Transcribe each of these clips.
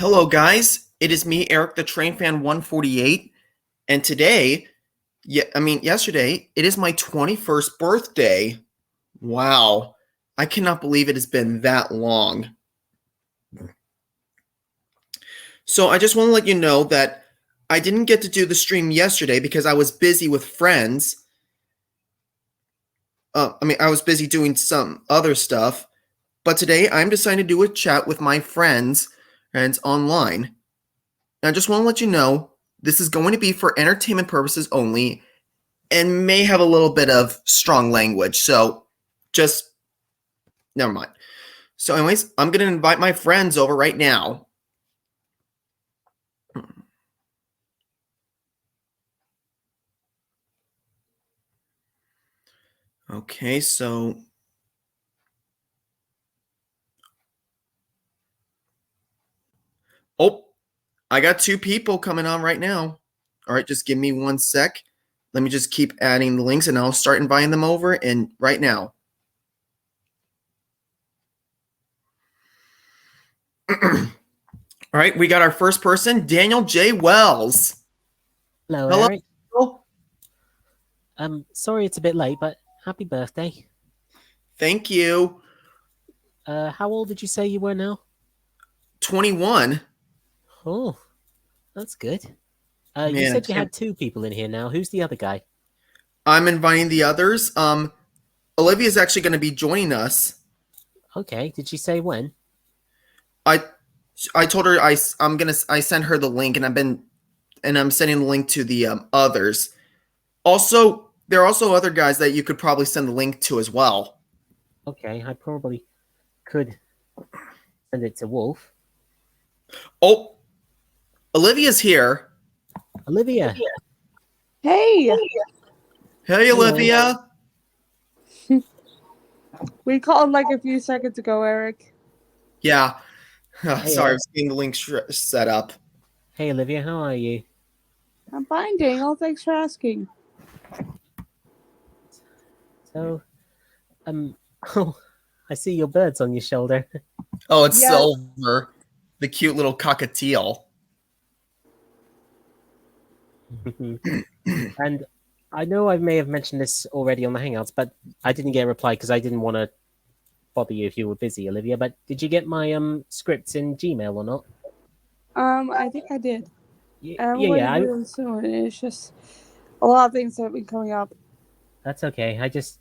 Hello, guys. It is me, Eric, the Train Fan 148, and today, yesterday, it is my 21st birthday. Wow, I cannot believe it has been that long. So I just want to let you know that I didn't get to do the stream yesterday because I was busy with friends. I was busy doing some other stuff, but today I'm deciding to do a chat with my friends online. And I just want to let you know this is going to be for entertainment purposes only and may have a little bit of strong language. So just never mind. So, anyways, I'm going to invite my friends over right now. Okay, so. Oh, I got two people coming on right now. All right, just give me 1 sec. Let me just keep adding the links and I'll start inviting them over and right now. All right, we got our first person, Daniel J. Wells. Hello, Hello. Eric. Sorry it's a bit late, but happy birthday. Thank you. How old did you say you were now? 21. Oh, that's good. You Man, said you had two people in here now. Who's the other guy? I'm inviting the others. Olivia's actually going to be joining us. Okay, did she say when? I told her I sent her the link and I'm sending the link to the others. Also, there are also other guys that you could probably send the link to as well. Okay, I probably could send it to Wolf. Oh, Olivia's here. Olivia. Hey, Hey, Olivia. we called like a few seconds ago, Eric. Yeah. Hey, Sorry, I was getting the link set up. Hey, Olivia, how are you? I'm fine, Daniel. Thanks for asking. So, oh, I see your bird's on your shoulder. Oh, it's Yes. Silver, the cute little cockatiel. And I know I may have mentioned this already on the Hangouts, but I didn't get a reply because I didn't want to bother you if you were busy, Olivia. But did you get my scripts in Gmail or not? I think I did. I'm Yeah. going to do them soon. It's just a lot of things that have been coming up. That's okay. I just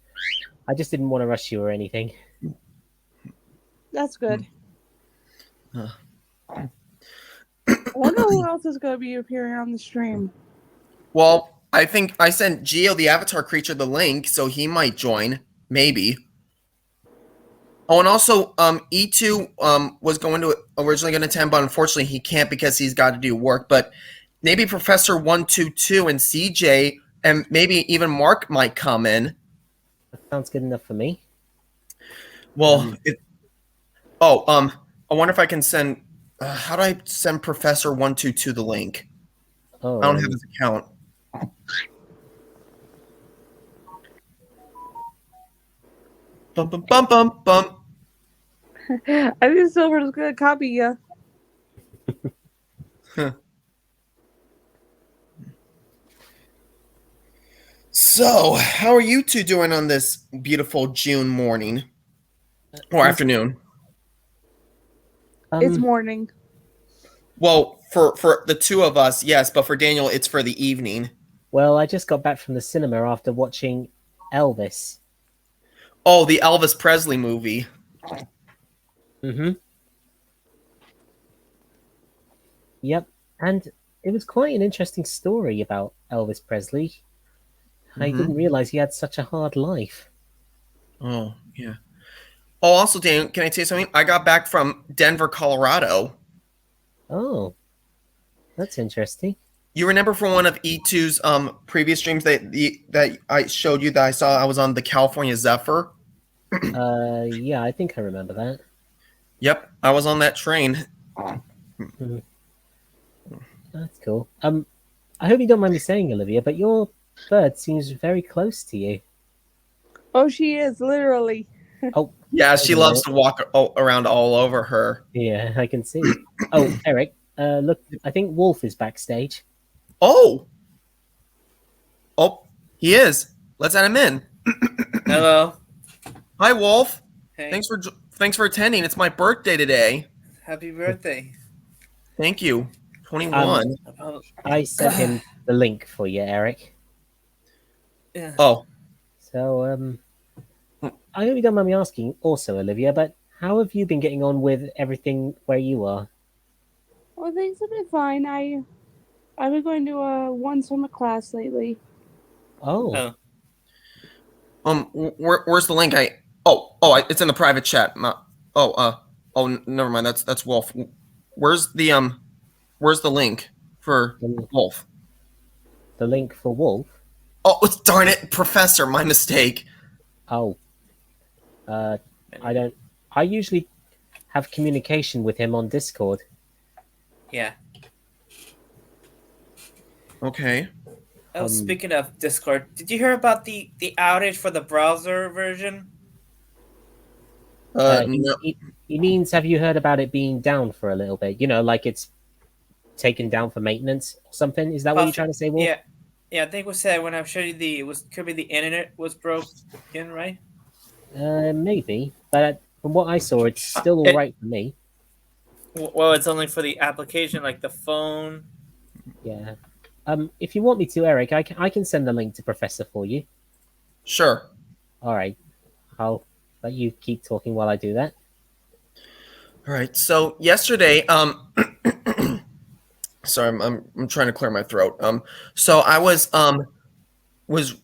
didn't want to rush you or anything. That's good. I wonder who else is going to be appearing on the stream. Well, I think I sent Geo the Avatar creature the link, so he might join. Maybe. Oh, and also, E2 was originally going to attend, but unfortunately he can't because he's got to do work. But maybe Professor 122 and CJ and maybe even Mark might come in. That sounds good enough for me. Well, I wonder if I can send. How do I send Professor 122 the link? Oh, I don't have his account. Bum bum bum bum bum. I think Silver's going to copy you. So, how are you two doing on this beautiful June morning or afternoon? It's morning. Well, for the two of us, yes, but for Daniel, it's for the evening. Well, I just got back from the cinema after watching Elvis. Oh, the Elvis Presley movie. Mm-hmm. Yep, and it was quite an interesting story about Elvis Presley. I didn't realize he had such a hard life. Oh, yeah. Oh, also, Daniel, can I tell you something? I got back from Denver, Colorado. Oh, that's interesting. You remember from one of E2's previous streams that I showed you that I was on the California Zephyr? Yeah, I think I remember that. Yep, I was on that train. That's cool. I hope you don't mind me saying, Olivia, but your bird seems very close to you. Oh, she is, literally. Oh, Yeah, wait she a loves minute. to walk around all over her. Yeah, I can see. Oh, Eric, look, I think Wolf is backstage. Oh, oh, he is. Let's add him in. Hello. Hi, Wolf. Hey. Thanks for attending. It's my birthday today. Happy birthday. Thank you. 21. I sent him the link for you, Eric. Yeah. Oh, So, I hope you don't mind me asking, also, Olivia, but how have you been getting on with everything where you are? Well, things have been fine. I've been going to one summer class lately. Oh, where's the link? It's in the private chat. Never mind. That's Wolf. Where's the link for the, Wolf? the link for Wolf? Oh, darn it, Professor, my mistake. Oh, I don't. I usually have communication with him on Discord. Yeah. Okay. Oh, speaking of Discord, did you hear about the outage for the browser version? No. He means, have you heard about it being down for a little bit? You know, like it's taken down for maintenance or something? Is that what you're trying to say, Wolf? Yeah. Yeah, I think we said when I showed you could be the internet was broken, right? Maybe, but from what I saw, it's still all right for me. Well, it's only for the application, like the phone. Yeah. If you want me to, Eric, I can send the link to Professor for you. Sure. All right. I'll let you keep talking while I do that. All right. So yesterday, sorry, I'm trying to clear my throat. So I was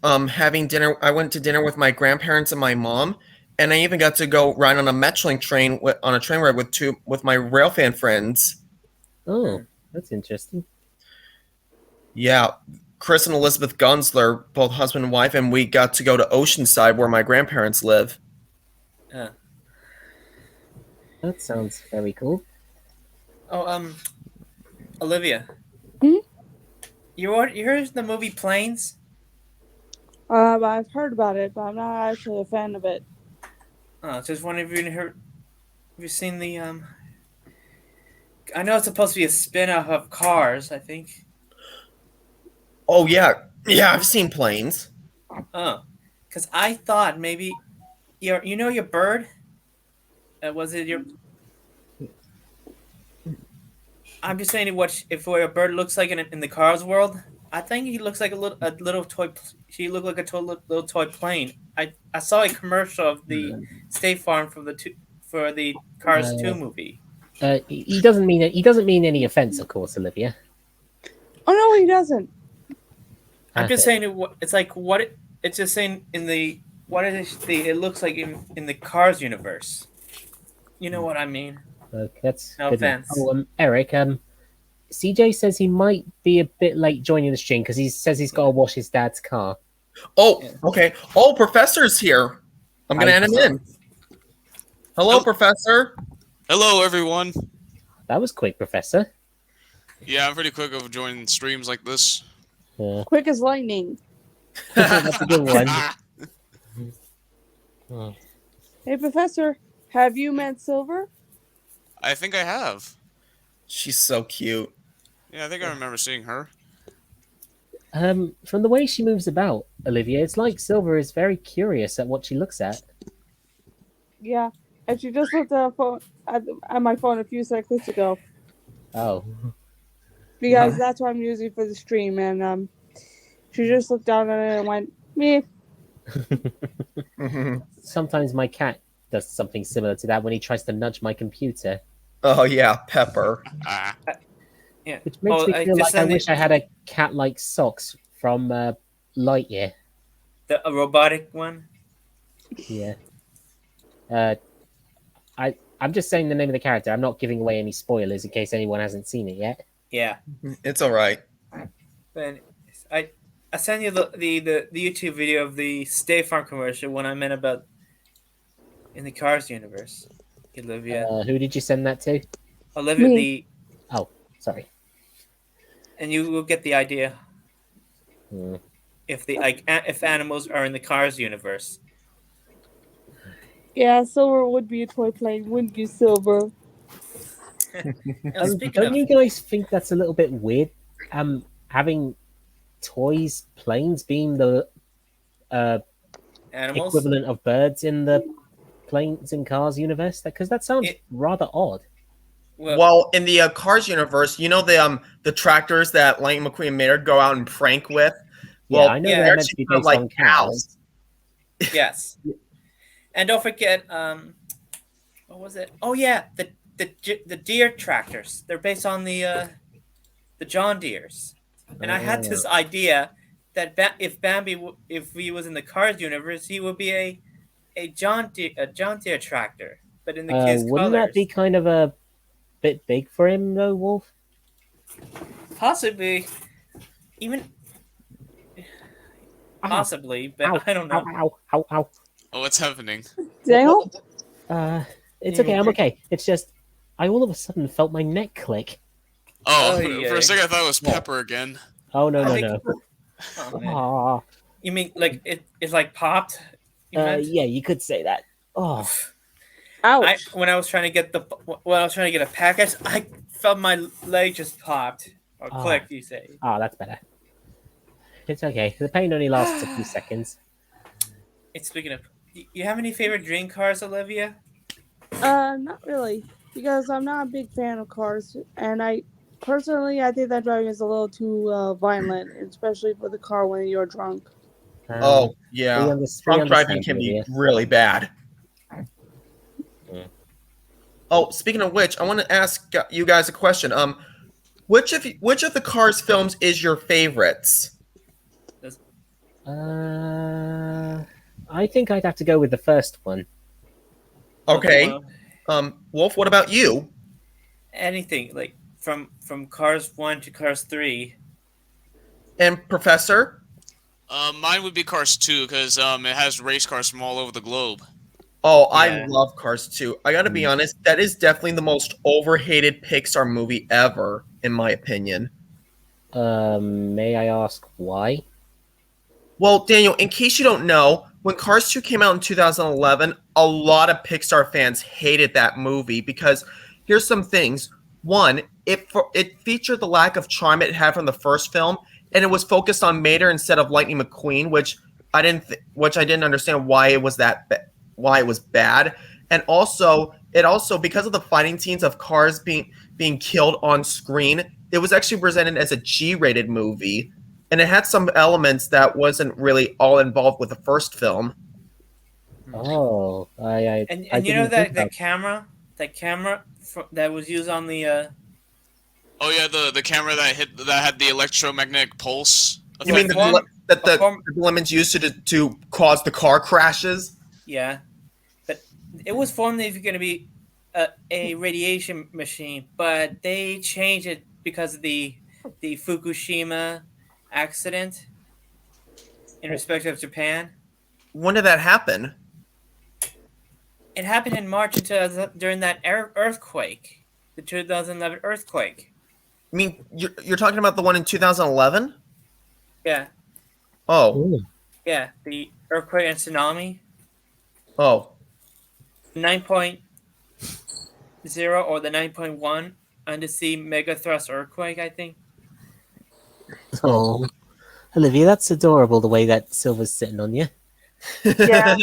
having dinner. I went to dinner with my grandparents and my mom, and I even got to go ride on a Metrolink train on a train ride with my railfan friends. Oh, that's interesting. Yeah, Chris and Elizabeth Gunsler, both husband and wife, and we got to go to Oceanside where my grandparents live. That sounds very cool. Oh, Olivia. Hmm? You heard the movie Planes? I've heard about it, but I'm not actually a fan of it. Just wondering if have you seen the I know it's supposed to be a spin-off of Cars, I think. Oh yeah, I've seen Planes. Oh, because I thought maybe your bird. Was it your? I'm just saying, what if a bird looks like in the Cars world? I think he looks like a little toy. She looked like a little toy plane. I saw a commercial of the State Farm for the Cars 2 movie. He doesn't mean it. He doesn't mean any offense, of course, Olivia. Oh no, he doesn't. I'm just saying it's like what it's just saying in the what it looks like in the Cars universe. You know what I mean? That's no good offense. Oh, Eric. CJ says he might be a bit late joining the stream because he says he's got to wash his dad's car. Oh, okay. Oh, Professor's here. I'm gonna add him in. Hello, Professor. Hello, everyone. That was quick, Professor. Yeah, I'm pretty quick of joining streams like this. Yeah. Quick as lightning. That's a good one. Hey, Professor, have you met Silver? I think I have. She's so cute. Yeah, I think I remember seeing her. From the way she moves about, Olivia, it's like Silver is very curious at what she looks at. Yeah, and she just looked at my phone a few seconds ago. Oh. Because that's what I'm using for the stream, and she just looked down at it and went, meh. Sometimes my cat does something similar to that when he tries to nudge my computer. Oh yeah, Pepper. Yeah. Which makes me feel like I wish I had a cat like Socks from Lightyear. A robotic one? Yeah. I'm just saying the name of the character. I'm not giving away any spoilers in case anyone hasn't seen it yet. Yeah. It's all right. But I sent you the YouTube video of the State Farm commercial when I meant about in the Cars universe. Olivia. Who did you send that to? Olivia, Me. Oh, sorry. And you will get the idea. If animals are in the Cars universe. Yeah, silver would be a toy plane, wouldn't you, Silver? Speaking Don't of, you guys think that's a little bit weird? Having toys, planes being the animals, equivalent of birds in the planes and cars universe? Because that sounds It- rather odd. Well, in the Cars universe, you know the tractors that Lightning McQueen and Maynard go out and prank with. Yeah, Well, I know Yeah. they're they're meant to actually be kind of based like on cars. cows. yes, and don't forget, what was it? Oh yeah, the deer tractors. They're based on the John Deeres, and I had this idea that if if he was in the Cars universe, he would be a John Deere tractor, but in the kids' Wouldn't that be colors. kind of a bit big for him, though, Wolf? Possibly, even Ow, possibly, but ow, I don't ow, know. ow, ow, ow. Oh, what's happening? Daniel? It's You okay, I'm okay? okay. It's just, I all of a sudden felt my neck click. Oh, Oh, for yeah. a second I thought it was Whoa. Pepper again. Oh, no, I no, think- no. Oh man, Ah, you mean like it's like popped? You meant? yeah, you could say that. Oh, Ouch. When I was trying to get a package, I felt my leg just popped or Ah. clicked. You say? that's better. It's okay. The pain only lasts a few seconds. Speaking of, do you have any favorite dream cars, Olivia? Not really. Because I'm not a big fan of cars. And I think that driving is a little too violent, especially for the car when you're drunk. Oh, We yeah. we Drunk driving understand, can be Olivia. really bad. Yeah. Oh, speaking of which, I want to ask you guys a question. Which of the Cars films is your favorites? I think I'd have to go with the first one. Okay. Wolf, what about you? Anything like from Cars 1 to Cars 3. And Professor? Mine would be Cars 2 because it has race cars from all over the globe. Oh, I Yeah. love Cars 2. I gotta be honest, that is definitely the most overhated Pixar movie ever, in my opinion. May I ask why? Well, Daniel, in case you don't know, when Cars 2 came out in 2011, a lot of Pixar fans hated that movie because here's some things. One, it featured the lack of charm it had from the first film, and it was focused on Mater instead of Lightning McQueen, which I didn't understand why it was why it was bad. And also, because of the fighting scenes of cars being killed on screen, it was actually presented as a G-rated movie. And it had some elements that wasn't really all involved with the first film. Oh, I And I you know didn't think that camera that was used on the Oh yeah, the camera that had the electromagnetic pulse. You mean Like the form- elements used to cause the car crashes? yeah, but it was formed if you're going to be a radiation machine, but they changed it because of the Fukushima accident in respect of Japan. When did that happen? It happened in March during that earthquake, the 2011 earthquake. I mean, you're talking about the one in 2011? Yeah, Oh, Ooh. yeah, the earthquake and tsunami. oh. 9.0 or the 9.1 undersea mega thrust earthquake, I think. Oh, Olivia, that's adorable. The way that Silver's sitting on you. Yeah.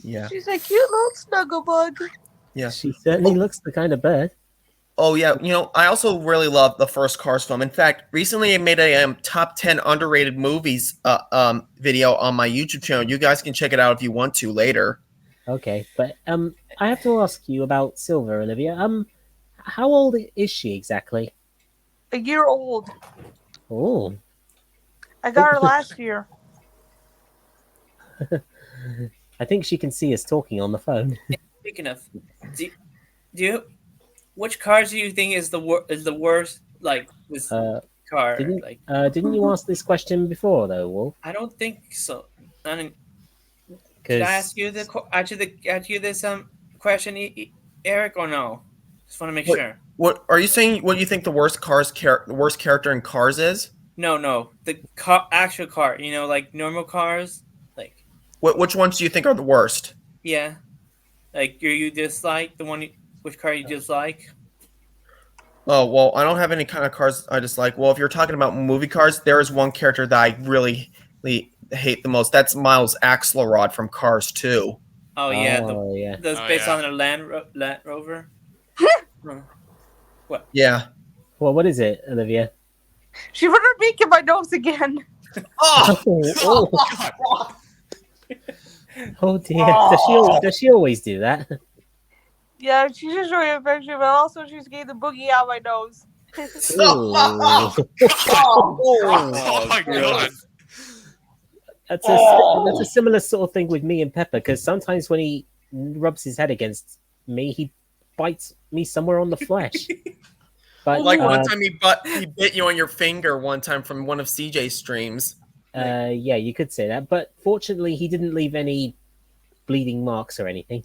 Yeah. She's a cute little snuggle bug. Yeah. She certainly looks the kind of bird. Oh yeah, I also really love the first Cars film. In fact, recently I made a top 10 underrated movies video on my YouTube channel. You guys can check it out if you want to later. Okay, but I have to ask you about Silver, Olivia. How old is she exactly? A year old. Oh, I got her last year. I think she can see us talking on the phone. Speaking of, do you which cars do you think is the worst? Like this car? Like Didn't you ask this question before, though, Wolf? I don't think so. I mean, did Because I ask you this question, Eric, or no? Just want to make What? sure. What are you saying? What do you think the worst character in Cars is? No, the actual car. Like normal cars, like Which ones do you think are the worst? Yeah, like you dislike the one. Which car you dislike? Oh, well, I don't have any kind of cars I dislike. Well, if you're talking about movie cars, there is one character that I really hate the most. That's Miles Axelrod from Cars 2. Oh yeah, Oh, yeah. that's Oh, based yeah. on a Land Rover. Huh. What? Yeah. Well, what is it, Olivia? She put her beak in my nose again. Oh! Oh, God. oh dear. Does she always do that? Yeah, she's just showing a picture, but also she's getting the boogie out my nose. Ooh. Oh my God. That's a similar sort of thing with me and Pepper, because sometimes when he rubs his head against me, he bites me somewhere on the flesh. But Like one time he bit you on your finger one time from one of CJ's streams. yeah, you could say that. But fortunately, he didn't leave any bleeding marks or anything.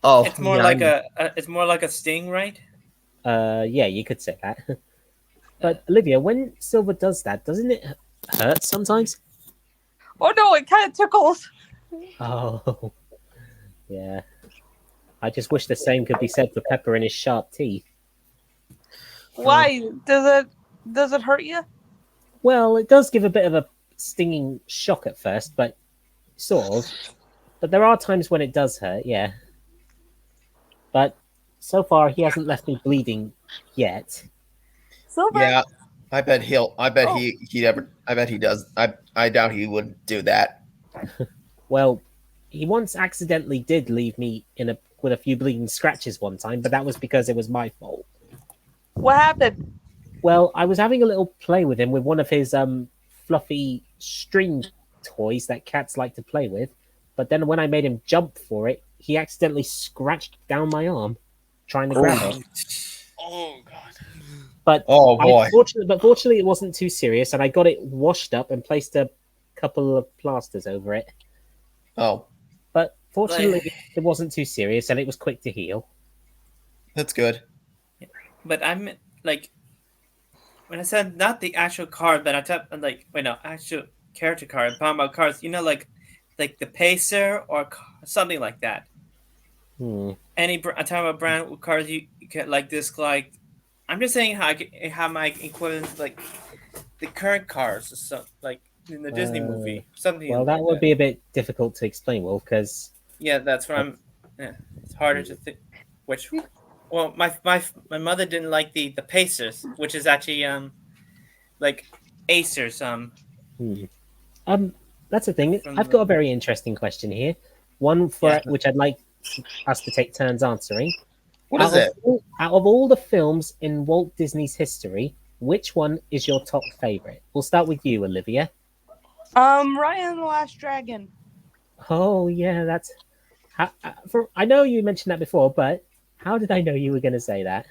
Oh, It's more yeah, like it's more like a sting, right? Yeah, you could say that. But Olivia, when Silver does that, doesn't it hurt sometimes? Oh no, it kind of tickles. Oh, yeah. I just wish the same could be said for Pepper and his sharp teeth. Why? Does it hurt you? Well, it does give a bit of a stinging shock at first, but sort of. But there are times when it does hurt, yeah. But so far, he hasn't left me bleeding yet. Silver? Yeah, I bet Oh. I bet he does. I doubt he would do that. Well, he once accidentally did leave me with a few bleeding scratches one time, but that was because it was my fault. What happened? Well, I was having a little play with him with one of his fluffy string toys that cats like to play with, but then when I made him jump for it, he accidentally scratched down my arm trying to grab it. Oh God. But Oh boy. fortunately, it wasn't too serious, and I got it washed up and placed a couple of plasters over it. Oh, But fortunately, it wasn't too serious, and it was quick to heal. that's good. But I'm like, when I said not the actual card, but I thought like, wait, no, actual character card. I'm talking about cards. You know, like the Pacer or something like that. Hmm. I'm talking about brand cards you get like this. Like, I'm just saying how my equivalent like the current cards or something like in the Disney movie. Something. Well, that like would be a bit difficult to explain, Wolf, because Yeah, that's what I'm. Yeah, it's harder to think. Which, well, my mother didn't like the Pacers, which is actually like Acers. that's the thing. From I've got a very interesting question here. One for which I'd like us to take turns answering. What is it? Out of all the films in Walt Disney's history, which one is your top favorite? We'll start with you, Olivia. Raya and the Last Dragon. Oh yeah, that's. I know you mentioned that before, but how did I know you were going to say that?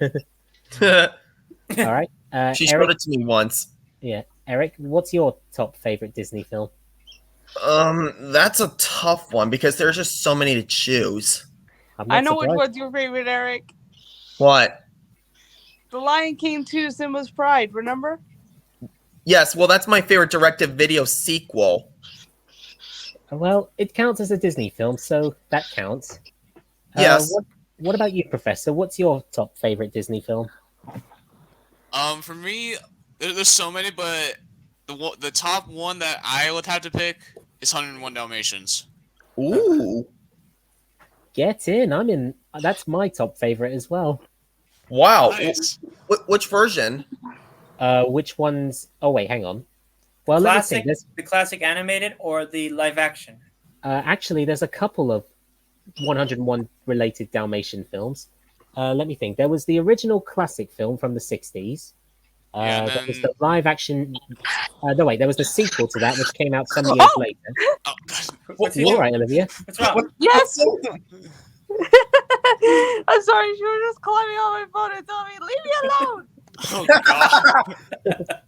All right, She Eric. showed it to me once. Yeah, Eric, what's your top favorite Disney film? That's a tough one because there's just so many to choose. I'm not I know which surprised. one's your favorite, Eric. What? The Lion King 2, Simba's Pride, remember? Yes, well, that's my favorite direct-to-video sequel. Well, it counts as a Disney film, so that counts. Yes. What about you, Professor? What's your top favorite Disney film? For me, there's so many, but the top one that I would have to pick is 101 Dalmatians. Ooh. Get in. I'm in. That's my top favorite as well. Wow. Nice. Which version? Which ones? Oh wait, hang on. Well, let me see. Classic, the classic animated or the live action. Actually, there's a couple of 101 related Dalmatian films. Let me think. There was the original classic film from the 60s. Yeah, There was then- the live action. No, wait. There was the sequel to that, which came out some years later. Oh God. What's You all right, Olivia? What's wrong? Yes! I'm sorry, she was just climbing on my phone and telling me, leave me alone! Oh God.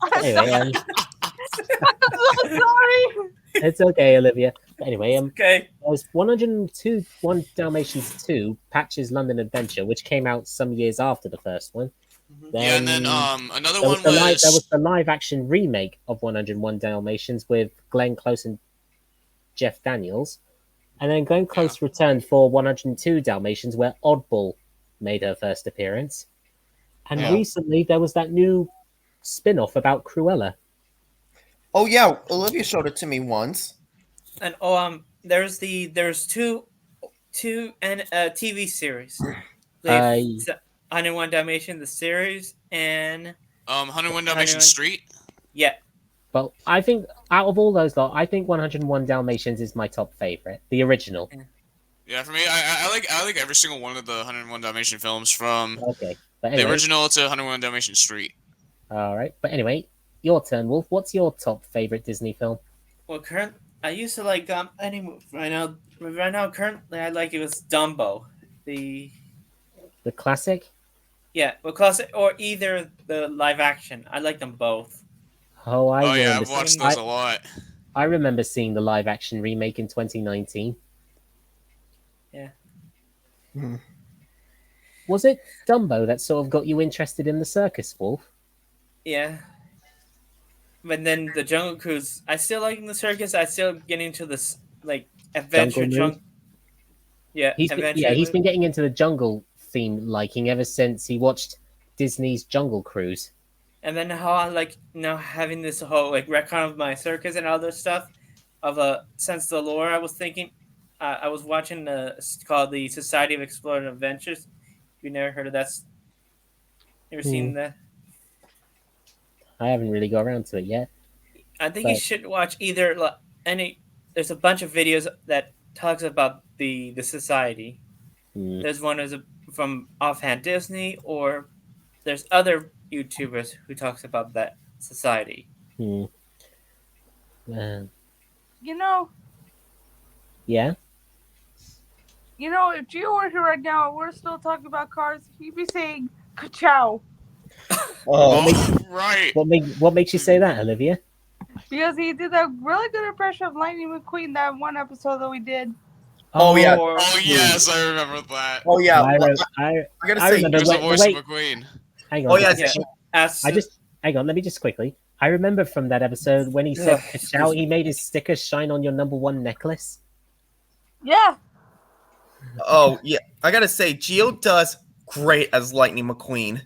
I'm, Anyway, I'm so sorry! it's okay, Olivia. Anyway, Okay. there was 102 One Dalmatians 2, Patch's London Adventure, which came out some years after the first one. Yeah, and then another there one there was the live action remake of 101 Dalmatians with Glenn Close and Jeff Daniels. And then Glenn Close returned for 102 Dalmatians, where Oddball made her first appearance. And Yeah. recently there was that new spin-off about Cruella. Oh yeah, Olivia showed it to me once. And there's two TV series. I 101 Dalmatian, the series, and 101 Dalmatian 101 Street. yeah, But I think out of all those lot, I think 101 Dalmatians is my top favorite, the original. Yeah, for me, I like every single one of the 101 Dalmatian films from Okay, but the anyway, original to 101 Dalmatian Street. all right. But anyway, your turn, Wolf. What's your top favorite Disney film? well, I used to like right now currently I like it was Dumbo, the The classic? classic or either the live action. I like them both. Oh, Oh yeah, remember I've watched seeing- those a lot. I remember seeing the live action remake in 2019. Yeah. Was it Dumbo that sort of got you interested in the circus, Wolf? Yeah. But then the Jungle Cruise, I still like the circus. I still get into this like adventure Jungle mood? He's been getting into the jungle theme liking ever since he watched Disney's Jungle Cruise. And then how I like having this whole like retcon of my circus and other stuff of since the lore. I was thinking, I was watching it's called the Society of Exploring Adventures. You never heard of that? Never seen that? I haven't really got around to it yet. I think you should watch either any. There's a bunch of videos that talks about the society. There's one from Offhand Disney, or there's other YouTubers who talks about that society. You know, Yeah. if Gio were here right now, we're still talking about cars. He'd be saying "ka-chow" Oh, right. What makes you say that, Olivia? because he did a really good impression of Lightning McQueen that one episode that we did. Oh, yeah. Oh yes, I remember that. Oh yeah. I gotta I say, remember There's the the voice way- of McQueen. Hang on. Oh, yeah, Hang on. Let me just quickly. I remember from that episode when he said "ka-chow," he made his sticker shine on your #1 necklace. Yeah, oh yeah, I gotta say, Gio does great as Lightning McQueen.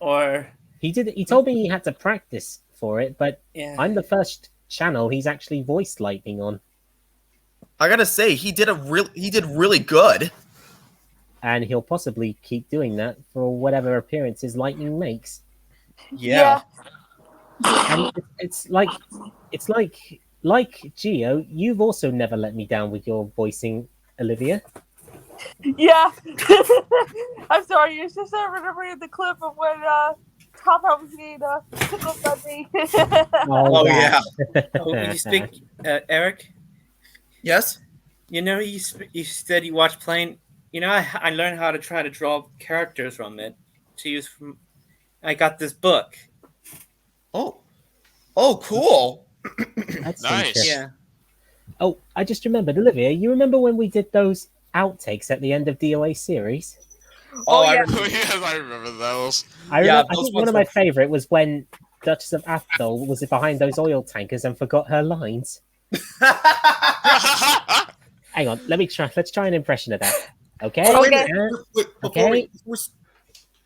Or He told me he had to practice for it, but yeah, I'm the first channel he's actually voiced Lightning on, I gotta say, he did really good. and he'll possibly keep doing that for whatever appearances Lightning makes. Yeah. And it's like Gio, you've also never let me down with your voicing, Olivia. yeah. I'm sorry. It's just I remember the clip of when Top Hat was getting tickled by me. Oh yeah. When you speak, Eric. Yes. You know, you said you watched playing. You know, I learned how to try to draw characters from it to use from. I got this book. Oh, cool. That's Nice. interesting. Yeah. Oh, I just remembered, Olivia. You remember when we did those outtakes at the end of DOA series? Oh, I yeah. remember. Oh yes, I remember those. I Yeah, think those one ones of my were- favorite was when Duchess of Athol was behind those oil tankers and forgot her lines. Hang on, let's try an impression of that. Okay? Oh, wait a Okay. minute. Wait, Okay. we're-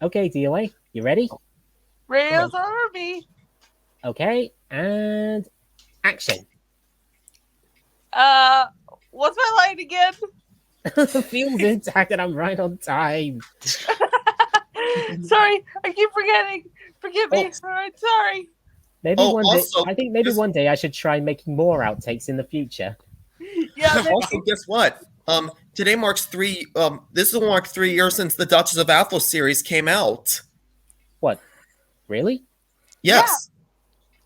Okay, DOA, you ready? Radio's over me. Okay, and action. What's my line again? Feels intact and I'm right on time. Sorry, I keep forgetting. Forgive me. Oh. All right, sorry. Maybe Oh, one day, also, I think maybe just- one day I should try making more outtakes in the future. Yeah, Also, guess what? Today marks this will mark 3 years since the Duchess of Athol series came out. What? Really? Yes.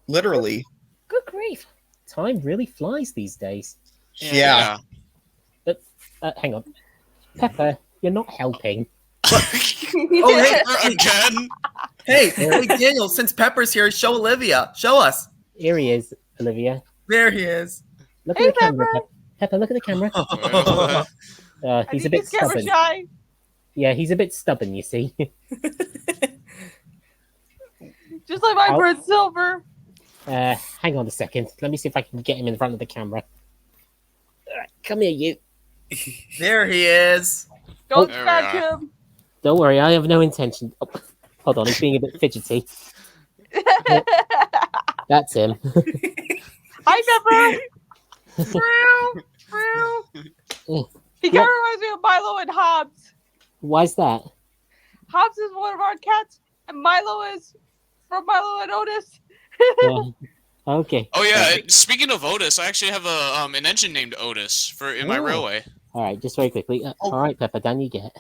Literally. Good grief. Time really flies these days. Yeah. Hang on. Pepper, you're not helping. Oh, hey, Again. hey, Daniel, since Pepper's here, show Olivia. Show us. Here he is, Olivia. There he is. Look Hey, at the camera. Pepper. Pepper, look at the camera. I He's a think bit he's camera stubborn. shy. Yeah, he's a bit stubborn, you see. Just like my Oh. bird Silver. Hang on a second. Let me see if I can get him in front of the camera. Come here, you. There he is. Don't There we scratch are. him. Don't worry, I have no intention. Oh, hold on, he's being a bit fidgety. That's him. Hi, Pepper. He kind of reminds me of Milo and Hobbs. Why's that? Hobbs is one of our cats, and Milo is from Milo and Otis. Okay. Oh yeah. Speaking of Otis, I actually have an engine named Otis in my Oh. railway. All right, just very quickly. Oh. All right, Pepper, down you get.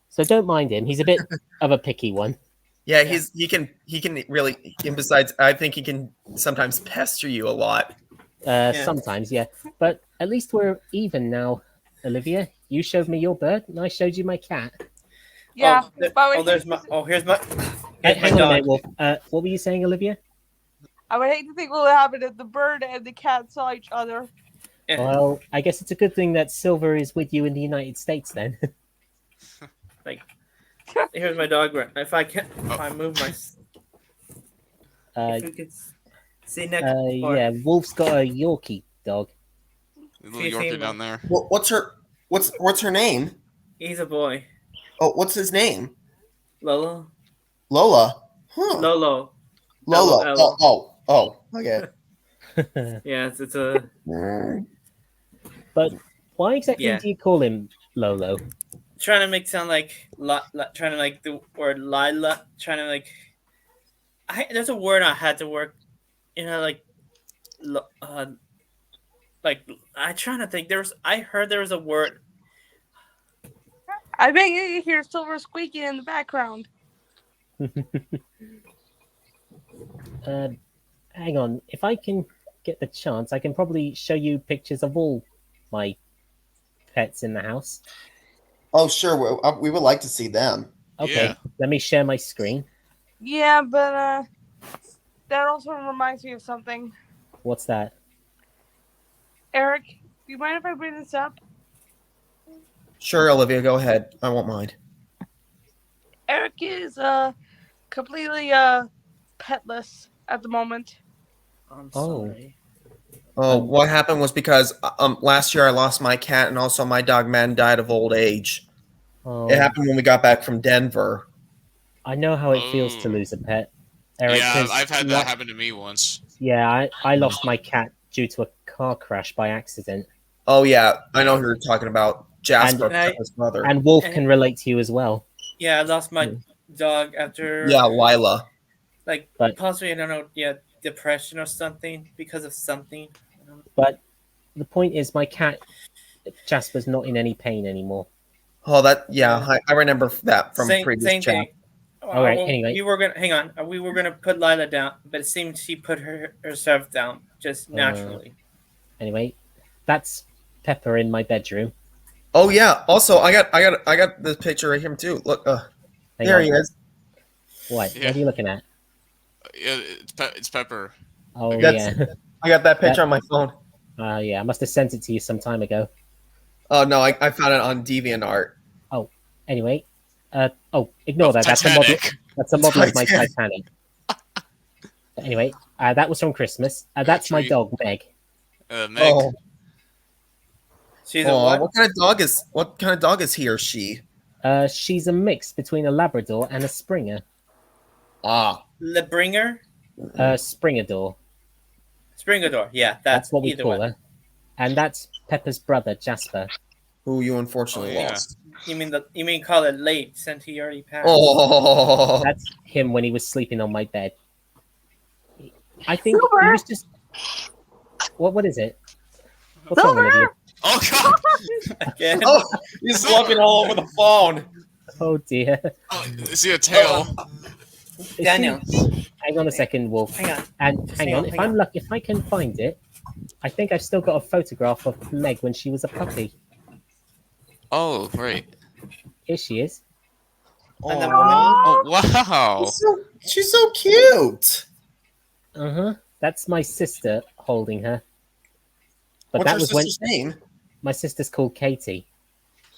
So don't mind him. He's a bit of a picky one. Yeah, he can really. And besides, I think he can sometimes pester you a lot. Sometimes, yeah. But at least we're even now, Olivia. You showed me your bird, and I showed you my cat. Yeah. Here's my Hang my on a dog. minute, Wolf. What were you saying, Olivia? I would hate to think what would happen if the bird and the cat saw each other. Yeah. Well, I guess it's a good thing that Silver is with you in the United States then. Here's my dog. If I move my, if you could see next. Yeah, Wolf's got a Yorkie dog. Little Yorkie down there. What's her name? He's a boy. Oh, what's his name? Lolo. Lola. Huh. Lolo. Lola. L-O. Oh. Okay. Yeah, it's a. But why exactly Yeah. do you call him Lolo? Trying to make sound like trying to like the word Lila. Trying to like. There's a word I had to work. Like I trying to think. I heard there was a word. I bet you hear Silver squeaking in the background. Hang on. If I can get the chance, I can probably show you pictures of all my pets in the house. Oh, sure. We would like to see them. Okay, Yeah. let me share my screen. Yeah, but that also reminds me of something. What's that? Eric, do you mind if I bring this up? Sure, Olivia, go ahead. I won't mind. Eric is completely petless at the moment. I'm Oh. sorry. Oh, what happened was because last year I lost my cat and also my dog Man died of old age. Oh, It happened when we got back from Denver. I know how it feels to Oh. lose a pet. Eric, Yeah, 'cause I've had that happen to me once. Yeah, I lost my cat due to a car crash by accident. Oh yeah, I know who you're talking about. Jasper, And his mother. And Wolf can relate to you as well. Yeah, I lost my dog after. Yeah, Lila. Like But- possibly I don't know. Yeah, depression or something because of something. But the point is, my cat Jasper's not in any pain anymore. Oh, I remember that from previous same chat. thing. All right, anyway. we were gonna hang on. We were gonna put Lila down, but it seems she put herself down just naturally. Anyway, that's Pepper in my bedroom. Oh yeah. Also, I got this picture right here too. Look, Hang there on. he is. What? Yeah. What are you looking at? Yeah, it's Pepper. Oh That's- yeah, I got that picture on my phone. yeah. I must have sent it to you some time ago. Oh no, I found it on DeviantArt. Anyway, ignore that. Titanic. That's a model of my Titanic. Titanic. But anyway, that was from Christmas. That's my Tree. dog Meg. Meg. Oh, She's a what? what kind of dog is he or she? She's a mix between a Labrador and a Springer. Ah, The bringer, Springador. Springador. Yeah, That's what we either call way. her. And that's Pepper's brother, Jasper. who you unfortunately Oh, yeah. lost. You mean call it late since he already passed? Oh, That's him when he was sleeping on my bed. I think Silver! he was just. What is it? What's wrong with you? Oh god! Again. oh, he's looking all over the phone. Oh dear. Oh, is he a tail? Daniel, Hang on a second, Wolf. hang on. And hang on, if I'm lucky, if I can find it, I think I've still got a photograph of Meg when she was a puppy. Oh, right. Here she is. And the Oh, woman. Oh, wow. she's so cute. That's my sister holding her. But What's that your was when sister's name? my sister's called Katie.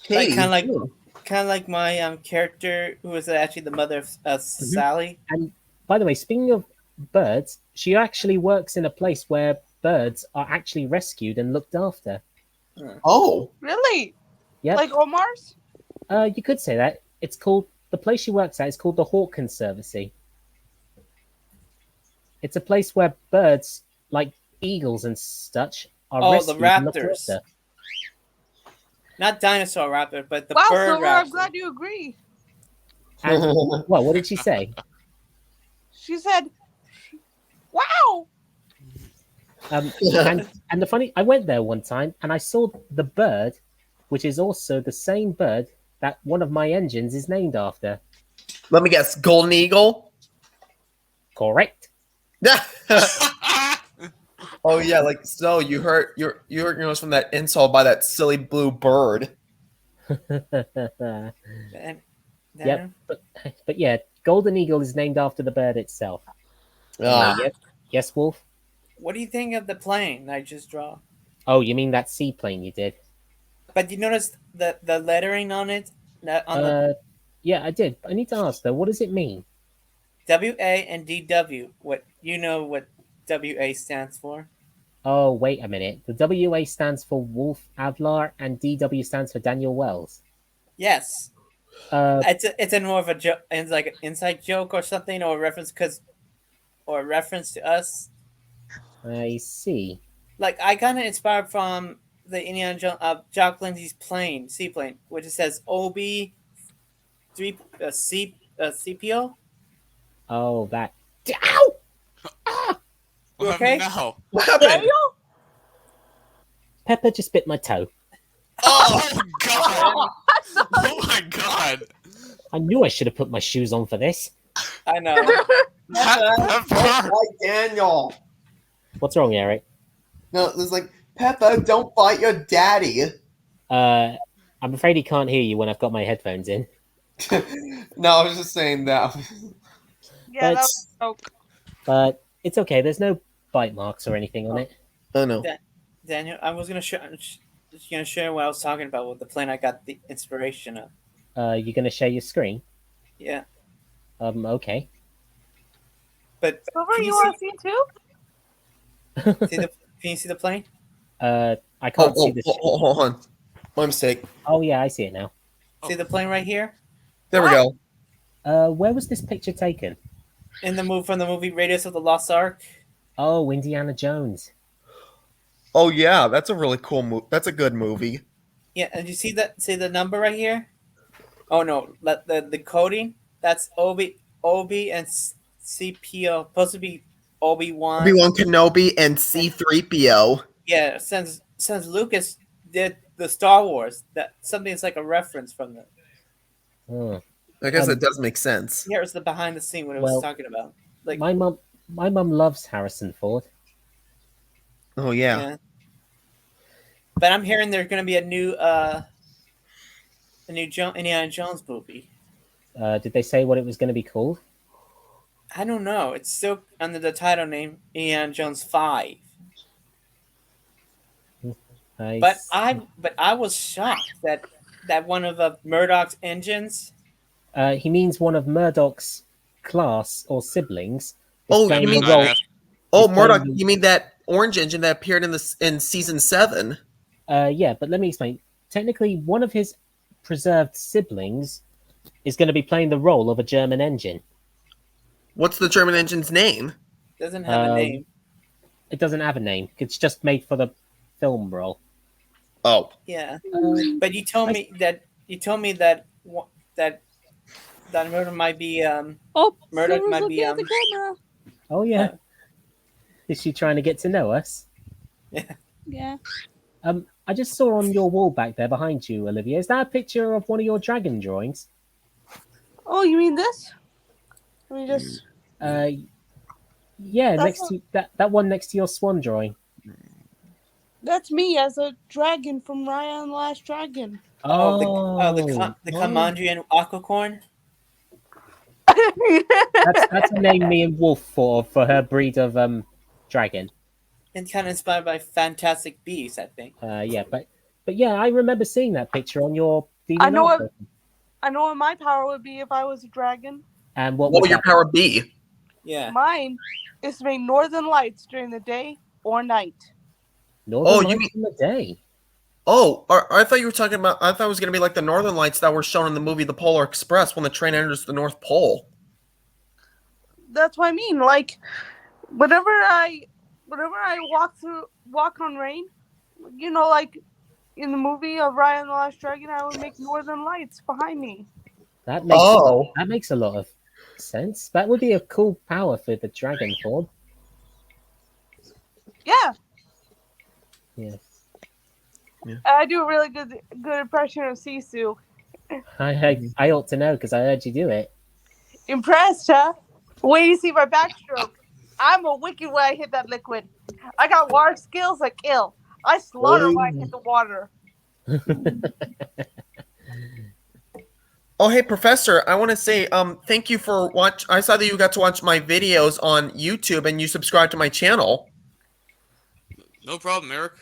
Katie. Kind of like my character who was actually the mother of Sally. And by the way, speaking of birds, she actually works in a place where birds are actually rescued and looked after. Oh, Really? Yep. Like Omar's? You could say that. It's called the place she works at is called the Hawk Conservancy. It's a place where birds, like eagles and such, are Oh, the rescued and looked raptors. after. Not dinosaur raptor, but the Wow, bird Silver, raptor. I'm glad you agree. And well, what did she say? She said, wow! And the funny, I went there one time and I saw the bird, which is also the same bird that one of my engines is named after. let me guess. Golden Eagle. Correct. Oh yeah, like so. You hurt your nose from that insult by that silly blue bird. And, Yep. But yeah, Golden Eagle is named after the bird itself. Ah. Yes, Wolf? What do you think of the plane I just draw? Oh, you mean that seaplane you did? But you notice the lettering on it? On the Yeah, I did. I need to ask though, what does it mean? WA and DW. What you know what WA stands for? Oh, wait a minute. The WA stands for Wolf Adlar and DW stands for Daniel Wells. Yes. It's a more of a joke. It's like an inside joke or something, or a reference or a reference to us. I see. Like I kind of inspired from the Indiana Jones Jock Lindsay's seaplane, which it says OB 3 CPO. Oh, that. Ow! You okay? No. What happened? Pepper just bit my toe. Oh god. Oh my god. I knew I should have put my shoes on for this. I know. Pepper. Like Daniel. What's wrong, Eric? No, it's like Peppa, don't bite your daddy. I'm afraid he can't hear you when I've got my headphones in. No, I was just saying that. Yeah, But- that was a joke. But it's okay. There's no bite marks or anything on it. Oh no. Daniel, I was gonna share what I was talking about with the plane I got the inspiration of. You're gonna share your screen? Yeah, Okay. but Silver, can you you want to see too? can you see the plane? I can't see the. Hold on. My mistake. Oh yeah, I see it now. See the plane right here There we go. Where was this picture taken? in the movie Raiders of the Lost Ark. Oh, Indiana Jones. Oh yeah, that's a really cool movie. That's a good movie. Yeah, and you see the number right here? Oh no, the coding that's OB and CPO supposed to be Obi-Wan. Obi-Wan Kenobi and C-3PO. Yeah, since Lucas did the Star Wars, that something's like a reference from the. Oh. I guess that does make sense. Here's the behind the scene what it Well, was talking about. Like My mum loves Harrison Ford. Oh yeah. But I'm hearing there's going to be a new Indiana Jones movie. Did they say what it was going to be called? I don't know. It's still under the title name Indiana Jones 5. But I was shocked that one of Murdoch's engines. He means one of Murdoch's class or siblings. Oh, is playing you mean- the role- Oh, He's Murdoch, playing the- you mean that orange engine that appeared in season 7? Yeah, but let me explain. Technically, one of his preserved siblings is going to be playing the role of a German engine. What's the German engine's name? Doesn't have a name. It doesn't have a name. It's just made for the film role. Oh. Yeah. But you told me that Murdoch might be Oh, Murdoch Silver's might looking be at the camera. Oh yeah. Is she trying to get to know us? Yeah. I just saw on your wall back there behind you, Olivia. Is that a picture of one of your dragon drawings? Oh, you mean this? Let me just. Yeah, That's next to that one next to your swan drawing. That's me as a dragon from Raya and the Last Dragon. the Kamandrian Aquacorn. That's a name me and Wolf for her breed of dragon. And kind of inspired by Fantastic Beasts, I think. Yeah, but yeah, I remember seeing that picture on your DVD. I know what my power would be if I was a dragon. And What was would your that? power be? Yeah. Mine is to make northern lights during the day or night. Northern Oh, you Lights mean- in the day. Oh, I thought you were talking about. I thought it was going to be like the Northern Lights that were shown in the movie The Polar Express when the train enters the North Pole. That's what I mean. Like, whenever I walk on rain, like in the movie of Raya and the Last Dragon, I would make northern lights behind me. That makes Oh. that makes a lot of sense. That would be a cool power for the dragon form. Yeah, Yeah. I do a really good impression of Sisu. I ought to know because I heard you do it. Impressed, huh? Wait, you see my backstroke. I'm a wicked when I hit that liquid. I got water skills that kill. I slaughter when I hit the water. Oh, hey, Professor, I want to say thank you for watch. I saw that you got to watch my videos on YouTube and you subscribed to my channel. No problem, Eric.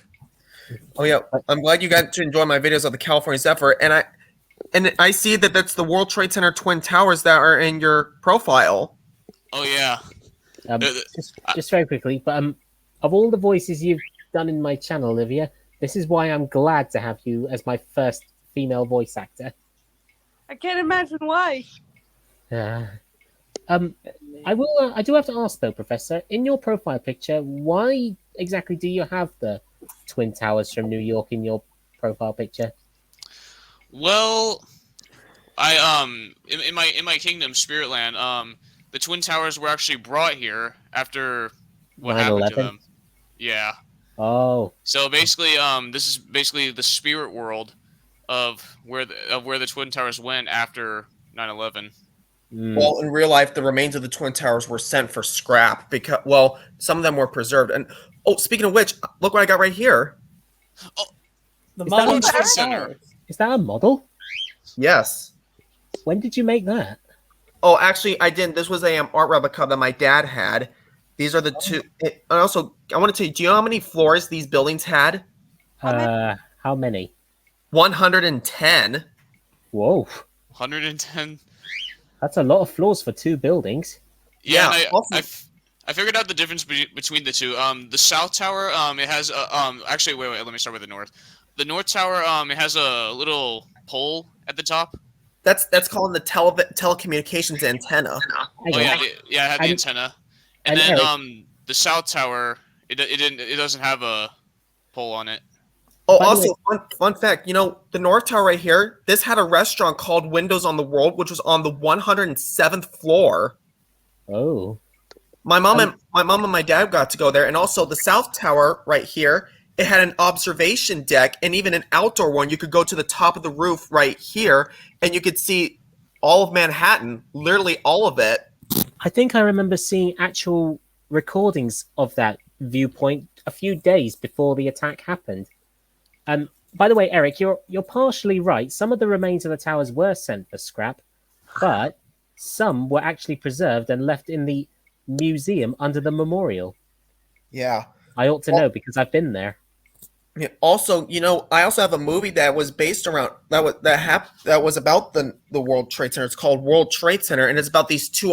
Oh yeah, I'm glad you got to enjoy my videos of the California Zephyr, and I see that that's the World Trade Center Twin Towers that are in your profile. Oh yeah. Just very quickly, but of all the voices you've done in my channel, Olivia, this is why I'm glad to have you as my first female voice actor. I can't imagine why. I do have to ask though, Professor, in your profile picture, why exactly do you have the Twin Towers from New York in your profile picture? Well, in my kingdom, Spiritland, the Twin Towers were actually brought here after what happened to 9/11? them. Yeah. Oh, So basically, this is basically the spirit world of where the Twin Towers went after 9/11. Well, in real life, the remains of the Twin Towers were sent for scrap because, well, some of them were preserved. And oh, speaking of which, look what I got right here. The Is model that Trade Eric? Center. is that a model? Yes. When did you make that? Oh, actually, I didn't. This was a art replica that my dad had. These are the two. Also, I want to tell you, do you know how many floors these buildings had? How many? 110. Whoa, 110. that's a lot of floors for two buildings. Yeah, Yeah, and also- I figured out the difference between the two. The South Tower, it has actually wait, let me start with the North. The North Tower, it has a little pole at the top. That's called the telecommunications antenna. Hang Oh on. yeah, it had the And- antenna. And and then Eric- the South Tower, it doesn't have a pole on it. Oh, By the also, fun fact, the North Tower right here, this had a restaurant called Windows on the World, which was on the 107th floor. Oh, My mom and my dad got to go there, and also the South Tower right here. It had an observation deck and even an outdoor one. You could go to the top of the roof right here, and you could see all of Manhattan, literally all of it. I think I remember seeing actual recordings of that viewpoint a few days before the attack happened. By the way, Eric, you're partially right. Some of the remains of the towers were sent for scrap, but some were actually preserved and left in the museum under the memorial. Yeah. I ought to know because I've been there. Yeah, also, I also have a movie that was based around that was about the World Trade Center. It's called World Trade Center, and it's about these two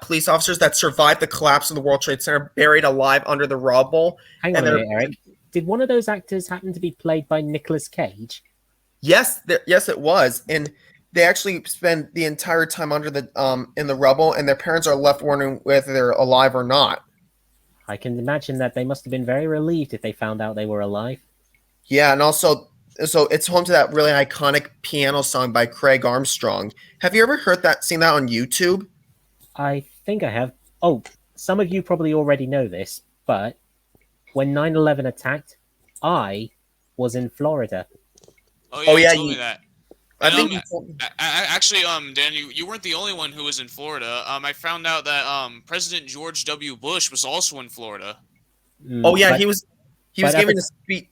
police officers that survived the collapse of the World Trade Center, buried alive under the rubble. Hang on And a they're- minute, Eric. Did one of those actors happen to be played by Nicolas Cage? Yes, yes, it was, and they actually spend the entire time under the in the rubble, and their parents are left wondering whether they're alive or not. I can imagine that they must have been very relieved if they found out they were alive. Yeah, and also, so it's home to that really iconic piano song by Craig Armstrong. Have you ever seen that on YouTube? I think I have. Oh, some of you probably already know this, but when 9/11 attacked, I was in Florida. Oh yeah, you told me that. I And, think actually, Dan, you weren't the only one who was in Florida. I found out that President George W. Bush was also in Florida. Oh yeah, But- he was but at giving the- a speech.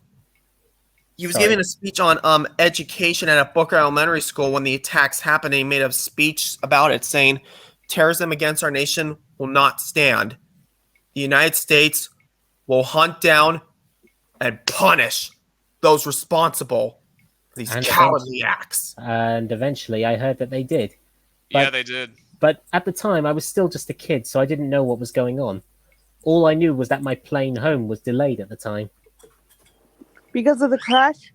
He was Sorry. giving a speech on education at a Booker Elementary School when the attacks happened. And he made a speech about it, saying, "Terrorism against our nation will not stand. The United States will hunt down and punish those responsible for these And cowardly acts." and eventually I heard that they did. Yeah, But- they did. But at the time, I was still just a kid, so I didn't know what was going on. All I knew was that my plane home was delayed at the time. Because of the crash?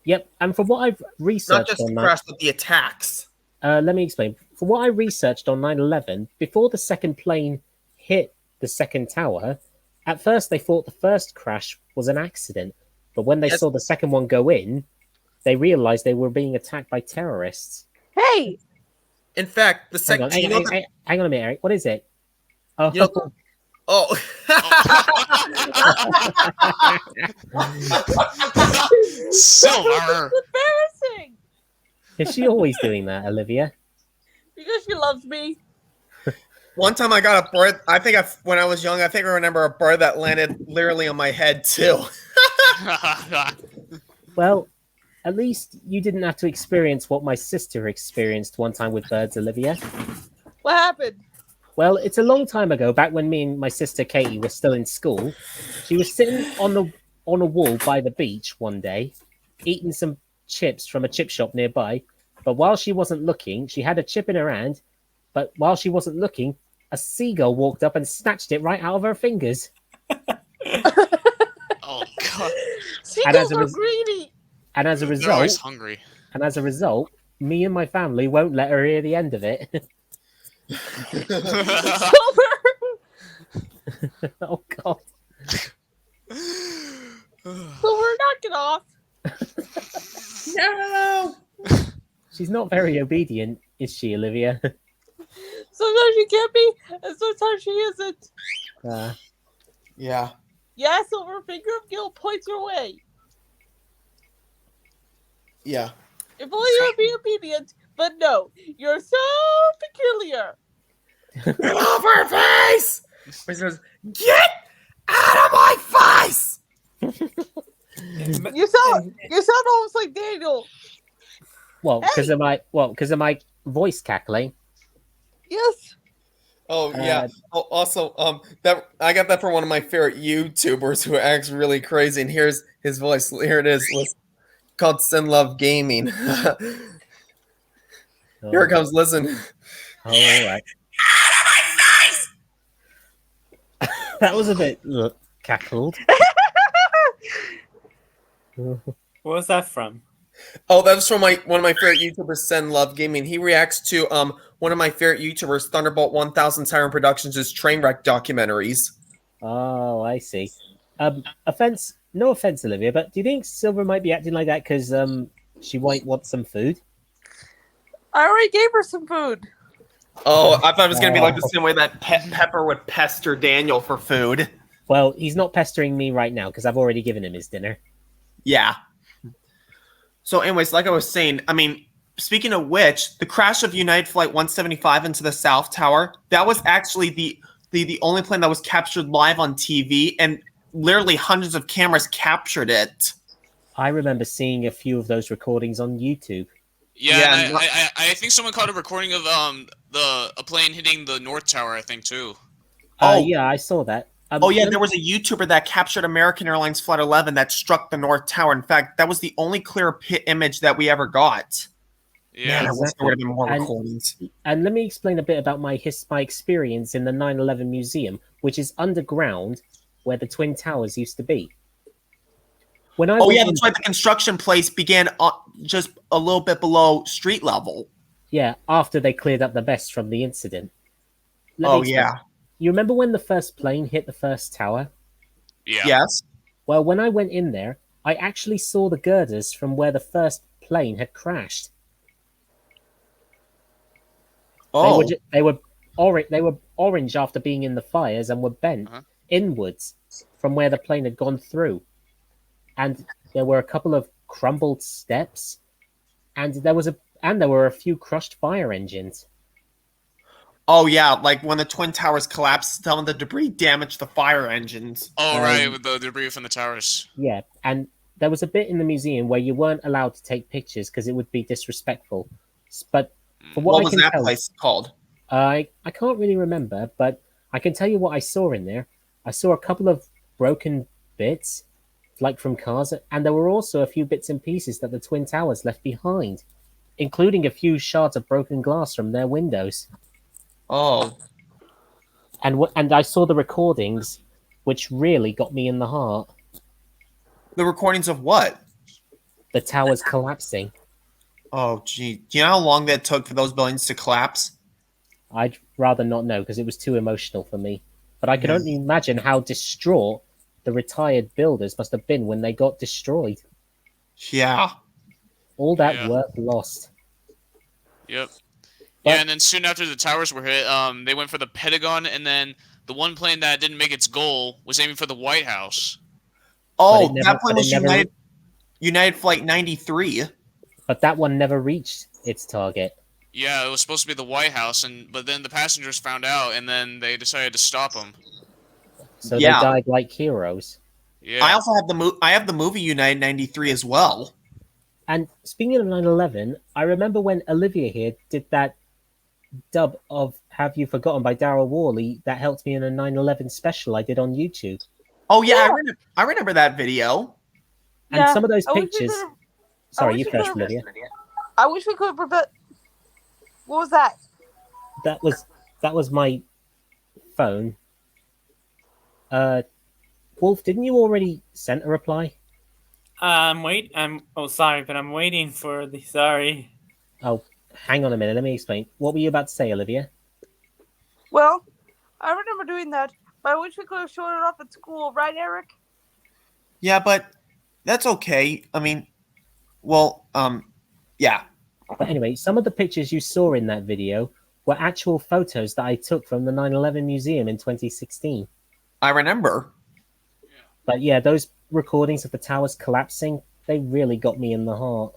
Yep, and from what I've Not researched just the on that, crash, but the attacks. let me explain. From what I researched on 9/11, before the second plane hit the second tower, at first they thought the first crash was an accident, but when they Yes. saw the second one go in, they realized they were being attacked by terrorists. Hey! In fact, the Hang on, second. hang on a minute, Eric. What is it? Oh, You know- Oh. Silver. Embarrassing! is she always doing that, Olivia? Because she loves me. One time I got a bird. When I was young, I think I remember a bird that landed literally on my head too. Well, at least you didn't have to experience what my sister experienced one time with birds, Olivia. What happened? Well, it's a long time ago, back when me and my sister Katie were still in school. She was sitting on a wall by the beach one day, eating some chips from a chip shop nearby. But while she wasn't looking, she had a chip in her hand. But while she wasn't looking, a seagull walked up and snatched it right out of her fingers. Oh god. Seagulls are greedy! And as a They're always result, hungry. me and my family won't let her hear the end of it. Oh god. Silver, knock it off! No. She's not very obedient, is she, Olivia? Sometimes she can be, and sometimes she isn't. Yeah. Yeah, Silver, finger of guilt points her way. Yeah. If only you would be obedient, but no, you're so peculiar. Get off her face! He says, "Get out of my face!" You sound almost like Daniel. Well, because of my voice cackling. Yes. Oh yeah. Also, that I got that from one of my favorite YouTubers who acts really crazy, and here's his voice. Here it is. Listen. Called Sin Love Gaming. Here it comes. Listen. Oh, all right. That was a bit cackled. What was that from? Oh, that was from one of my favorite YouTubers, Sen Love Gaming. He reacts to one of my favorite YouTubers, Thunderbolt 1000 Siren Productions' train wreck documentaries. Oh, I see. No offense, Olivia, but do you think Silver might be acting like that because she might want some food? I already gave her some food. Oh, I thought it was going to be like the same way that Pepper would pester Daniel for food. Well, he's not pestering me right now because I've already given him his dinner. Yeah. So anyways, like I was saying, I mean, speaking of which, the crash of United Flight 175 into the South Tower, that was actually the only plane that was captured live on TV, and literally hundreds of cameras captured it. I remember seeing a few of those recordings on YouTube. Yeah, and I think someone caught a recording of a plane hitting the North Tower, I think, too. Yeah, I saw that. There was a YouTuber that captured American Airlines Flight 11 that struck the North Tower. In fact, that was the only clear pit image that we ever got. Yeah, Man, I wish there would have been more recordings. And let me explain a bit about my experience in the 9/11 Museum, which is underground where the Twin Towers used to be. That's right. The construction place began just a little bit below street level. Yeah, after they cleared up the best from the incident. You remember when the first plane hit the first tower? Yeah. Yes. Well, when I went in there, I actually saw the girders from where the first plane had crashed. Oh. They were orange after being in the fires and were bent inwards from where the plane had gone through. And there were a couple of crumbled steps, and there were a few crushed fire engines. Oh yeah, like when the Twin Towers collapsed, some of the debris damaged the fire engines. Oh right, with the debris from the towers. Yeah, and there was a bit in the museum where you weren't allowed to take pictures because it would be disrespectful. But for what was that place called? I can't really remember, but I can tell you what I saw in there. I saw a couple of broken bits, like from cars, and there were also a few bits and pieces that the Twin Towers left behind, including a few shards of broken glass from their windows. Oh. And I saw the recordings, which really got me in the heart. The recordings of what? The towers collapsing. Oh, gee. Do you know how long that took for those buildings to collapse? I'd rather not know because it was too emotional for me. But I can Yeah. only imagine how distraught the retired builders must have been when they got destroyed. Yeah. All that Yeah. work lost. Yep. But- Yeah, and then soon after the towers were hit, they went for the Pentagon, and then the one plane that didn't make its goal was aiming for the White House. Oh, never- that plane but it was never- United Flight 93. But that one never reached its target. Yeah, it was supposed to be the White House, but then the passengers found out, and then they decided to stop them. So Yeah. they died like heroes. Yeah. I also have the movie United 93 as well. And speaking of 9/11, I remember when Olivia here did that dub of "Have You Forgotten" by Daryl Worley that helped me in a 9/11 special I did on YouTube. Oh yeah, Yeah. I remember that video. And Yeah, some of those I wish we pictures. could've- Sorry, wish you we first, could've- Olivia. I wish we could prevent. What was that? That was my phone. Wolf, didn't you already send a reply? I'm sorry, but I'm waiting for the sorry. Oh, hang on a minute. Let me explain. What were you about to say, Olivia? Well, I remember doing that, but I wish we could have shown it off at school, right, Eric? Yeah, but that's okay. I mean, well, yeah. But anyway, some of the pictures you saw in that video were actual photos that I took from the 9/11 museum in 2016. I remember. But yeah, those recordings of the towers collapsing, they really got me in the heart.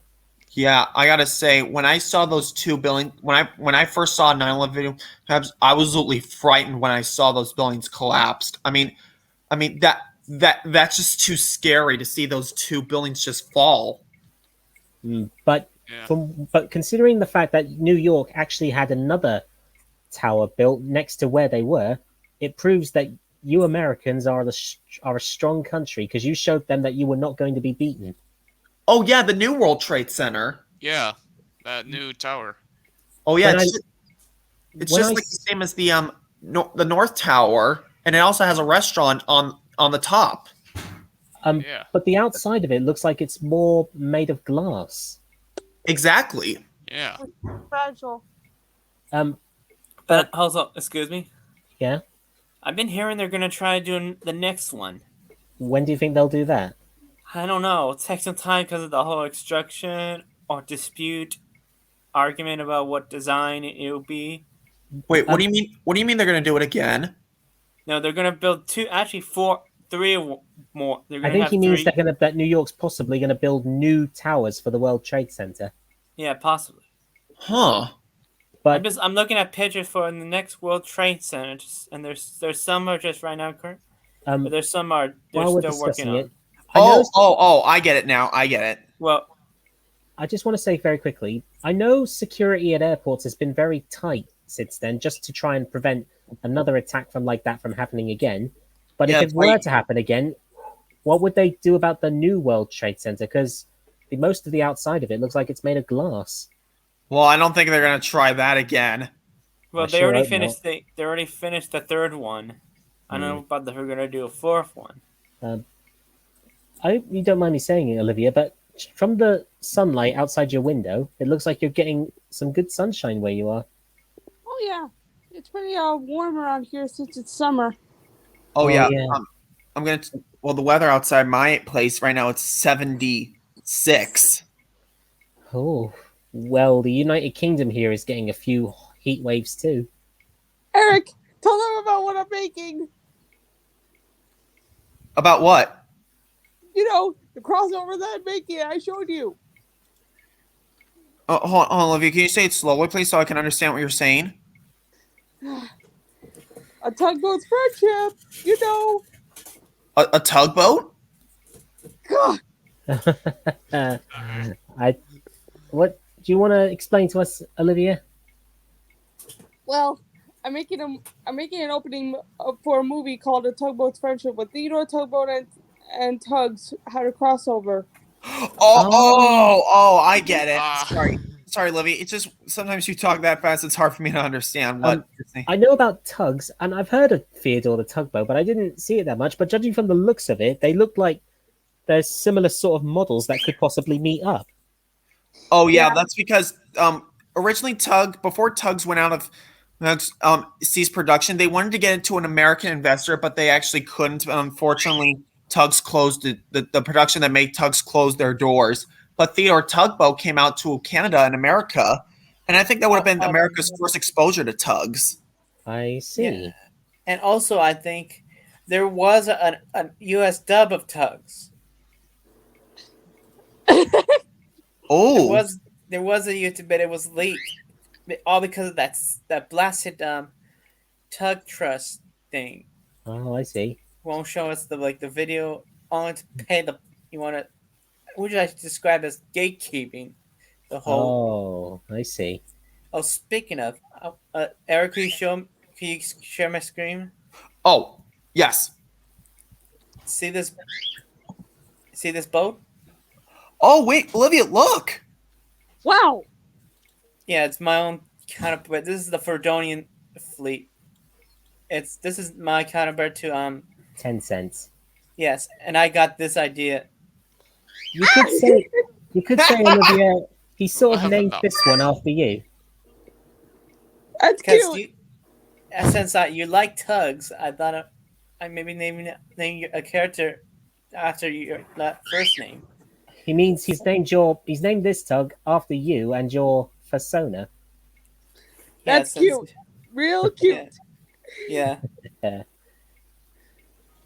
Yeah, I gotta say, when I saw those two buildings, when I first saw a 9/11 video, I was absolutely frightened when I saw those buildings collapsed. I mean that's just too scary to see those two buildings just fall. But Yeah. but considering the fact that New York actually had another tower built next to where they were, it proves that you Americans are a strong country because you showed them that you were not going to be beaten. Oh yeah, the New World Trade Center. Yeah. That new tower. Oh yeah, When it's when just I like the same as the the North Tower, and it also has a restaurant on the top. Yeah. But the outside of it looks like it's more made of glass. Exactly. Yeah. Fragile. But also, excuse me. Yeah. I've been hearing they're gonna try doing the next one. When do you think they'll do that? I don't know. It takes some time because of the whole extraction or dispute argument about what design it will be. Wait, what do you mean? What do you mean they're gonna do it again? No, they're gonna build three more. They're I gonna think have he means three. that New York's possibly going to build new towers for the World Trade Center. Yeah, possibly. Huh. But I'm looking at pictures for the next World Trade Center, and there's some are just right now current, but there's some are they're while we're still working discussing on. it, I know. I get it now. I get it. Well, I just want to say very quickly, I know security at airports has been very tight since then, just to try and prevent another attack like that from happening again. But Yeah, if it's it were like- to happen again, what would they do about the new World Trade Center? Because most of the outside of it looks like it's made of glass. Well, I don't think they're gonna try that again. I they sure already hope finished. They already finished the third one. I don't know about who're gonna do a fourth one. I hope you don't mind me saying it, Olivia, but from the sunlight outside your window, it looks like you're getting some good sunshine where you are. Oh yeah, it's pretty warm around here since it's summer. Oh, Oh, yeah. yeah. I'm gonna. Well, the weather outside my place right now it's 76. Oh, well, the United Kingdom here is getting a few heat waves too. Eric, tell them about what I'm making. About what? You know, the crossover that I'm making. I showed you. Oh, hold on, Olivia. Can you say it slowly, please, so I can understand what you're saying? A tugboat's friendship. You know. A tugboat? God. What do you want to explain to us, Olivia? Well, I'm making an opening for a movie called A Tugboat's Friendship with Theodore Tugboat and Tugs had a crossover. Oh, I get it. Ah. Sorry, Olivia. It's just sometimes you talk that fast, it's hard for me to understand what you're saying. I know about Tugs, and I've heard of Theodore the Tugboat, but I didn't see it that much. But judging from the looks of it, they look like there's similar sort of models that could possibly meet up. Oh yeah, Yeah. that's because originally before Tugs went out of ceased production, they wanted to get into an American investor, but they actually couldn't. Unfortunately, Tugs closed the production that made Tugs close their doors. But Theodore Tugboat came out to Canada and America, and I think that would have been America's first exposure to Tugs. I see. And also, I think there was a U.S. dub of Tugs. Oh, There was a YouTube, but it was leaked, all because of that blasted Tug Trust thing. Oh, I see. Won't show us the video. Only to pay the you want to. Would you like to describe as gatekeeping? The whole. Oh, I see. Oh, speaking of, Eric, can you share my screen? oh, yes. See this boat? Oh wait, Olivia, look. Wow. Yeah, it's my own counterpart. This is the Ferdonian fleet. This is my counterpart to 10 cents. yes, and I got this idea. You could say, Olivia, he sort I of have named enough. this one after you. That's Because cute. since you like Tugs, I thought I maybe name a character after your first name. He means he's named this Tug after you and your persona. That's cute. Real cute. Yeah. Hey,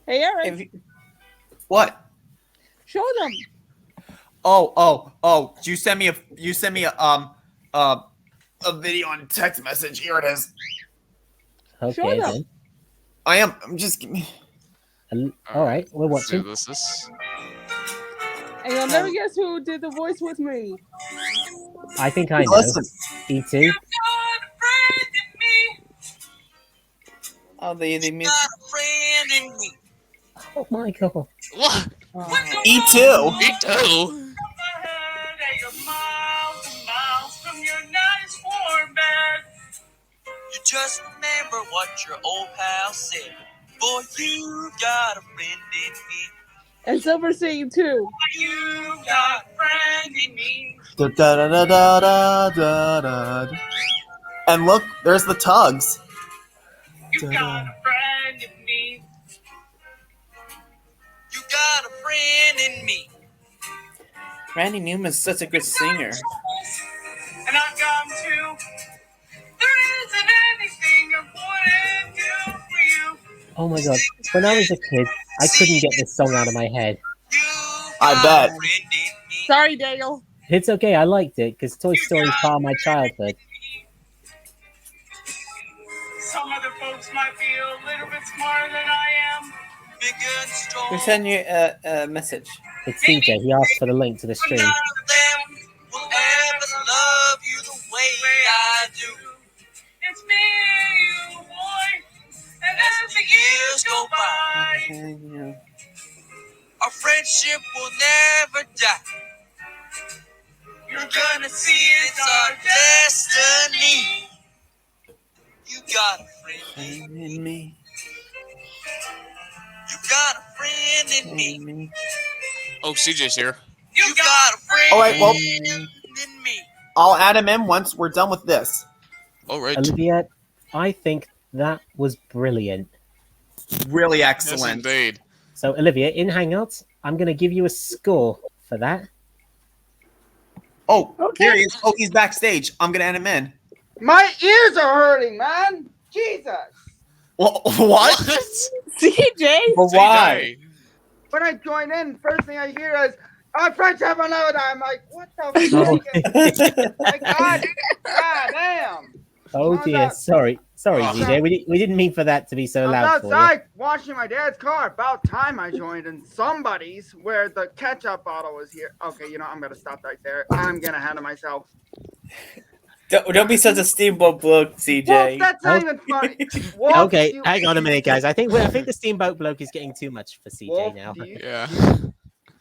Eric, If you- What? show them. Oh! You sent me a video on text message. Here it is. Okay, them. then. I'm just. All right, we're Let's see watching. this. And you'll never guess who did the voice with me. I think I know. Listen. E2. Oh, the music. Oh my god. What? E2. Me too. You just remember what your old pal said. Boy, you got a friend in me. And Silver Singing too. You got a friend in me. Da, da, da, da, da, da, da. And look, there's the Tugs. You got a friend in me. You got a friend in me. Randy Newman's such a good singer. And I've gone to. There isn't anything I wouldn't do for you. Oh my god. When I was a kid, I couldn't get this song out of my head. You I got bet. a friend in me. Sorry, Dale. It's okay, I liked it because Toy Story is part of my childhood. Some other folks might be a little bit smarter than I am. Big and strong. Who sent you a message? It's CJ. He asked for the link to the But stream. none of them will ever love you the way I do. It's me and you, boy. And as the years go by, our friendship will never die. You're gonna see it's our destiny. You got a friend in me. You got a friend in me. Oh, CJ's here. You got a friend All right, well, in me. I'll add him in once we're done with this. All right. Olivia, I think that was brilliant. Really Yes, excellent. indeed. So, Olivia, in Hangouts, I'm going to give you a score for that. Oh, Okay. here he is. Oh, he's backstage. I'm gonna add him in. My ears are hurting, man. Jesus. Well, what? CJ. But why? CJ. When I join in, first thing I hear is, "Our friends have another." I'm like, what the Oh. fuck? Like, God damn. Oh Oh, dear, no. sorry, Oh. CJ. We didn't mean for that to be so I loud was for you. outside washing my dad's car. About time I joined in somebody's where the ketchup bottle was here. Okay, you know, I'm gonna stop right there. I'm gonna handle myself. Don't be such a steamboat bloke, Wolf, CJ. that's not even funny. Wolf, Okay, you- hang on a minute, guys. I think the steamboat bloke is getting too much for CJ Wolf, now. Yeah.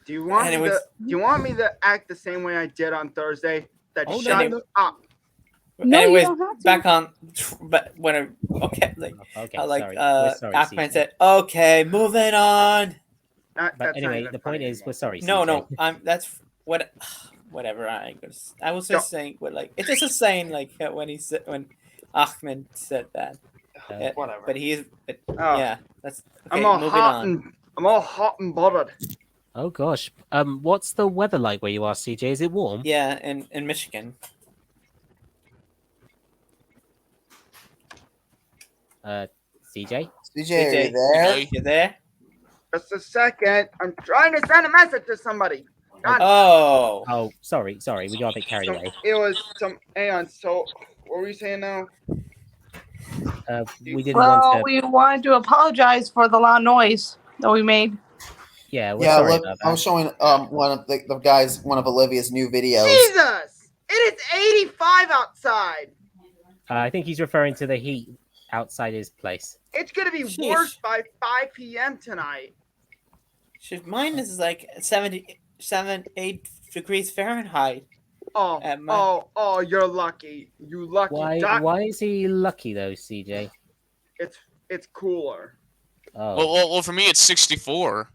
do you want Anyways. do you want me to act the same way I did on Thursday? That Oh, no, shut no, up. No, Anyways, you don't have to. back on. But when okay, like Okay, like sorry. We're sorry, Aquaman CJ. said, okay, moving on. But That's not anyway, even the point funny is, we're anymore. sorry. No, CJ. no. That's what. Whatever. I was just saying. What like it's just a saying like when he said when Ahmed said that. Yeah, Whatever. but he's. But, Oh, yeah. That's okay. I'm all Moving hot on. and I'm all hot and bothered. Oh gosh. What's the weather like where you are, CJ? Is it warm? Yeah, in Michigan. CJ. CJ, are you CJ, there? you there? Just a second. I'm trying to send a message to somebody. God, Oh. Oh, sorry. We got a bit carried away. it was some Aeon. So, what were you saying now? We didn't want Well, to. we wanted to apologize for the loud noise that we made. Yeah, we're Yeah, sorry look, about I was that. showing one of the guys one of Olivia's new videos. Jesus! It is 85 outside. I think he's referring to the heat outside his place. It's gonna be Sheesh. worse by 5 p.m. tonight. Shit, mine is like 8 degrees Fahrenheit. Oh, At my- oh, you're lucky. You lucky duck. Why is he lucky though, CJ? It's cooler. Oh, Well, for me it's 64.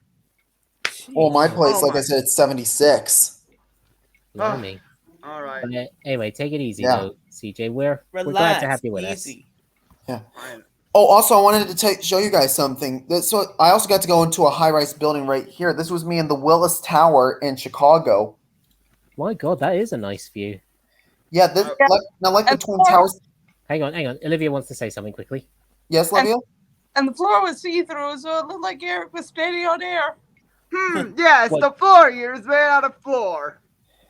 Well, my place, Oh like I my- said, it's 76. blimey. All right. But, anyway, take it easy Yeah. though, CJ. We're Relax. glad to have you with us. Easy. Fine. Oh, also, I wanted to show you guys something. So I also got to go into a high-rise building right here. This was me in the Willis Tower in Chicago. My God, that is a nice view. Yeah, this Yeah. like the And Twin floor- Towers. Hang on. Olivia wants to say something quickly. Yes, Livia? And the floor was see-through, so it looked like Eric was standing on air. Yes, What? the floor here is made out of floor.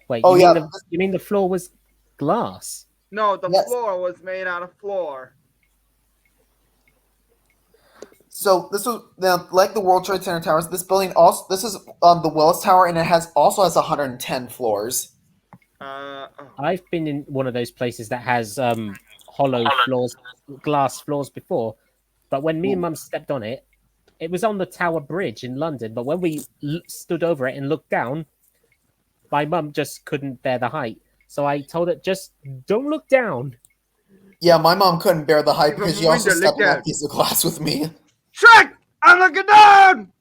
Wait, Oh, you yeah. mean the floor was glass? No, the Yes. floor was made out of floor. So this was now like the World Trade Center towers. This building also this is the Willis Tower, and it also has 110 floors. Oh. I've been in one of those places that has hollow floors, glass floors before, but when me and Mum stepped on it, it was on the Tower Bridge in London. But when we stood over it and looked down, my mum just couldn't bear the height. So I told her, just don't look down. Yeah, my mom couldn't bear the height Even because she when also they stepped on look that at- piece of glass with me. Shrek! I'm looking down!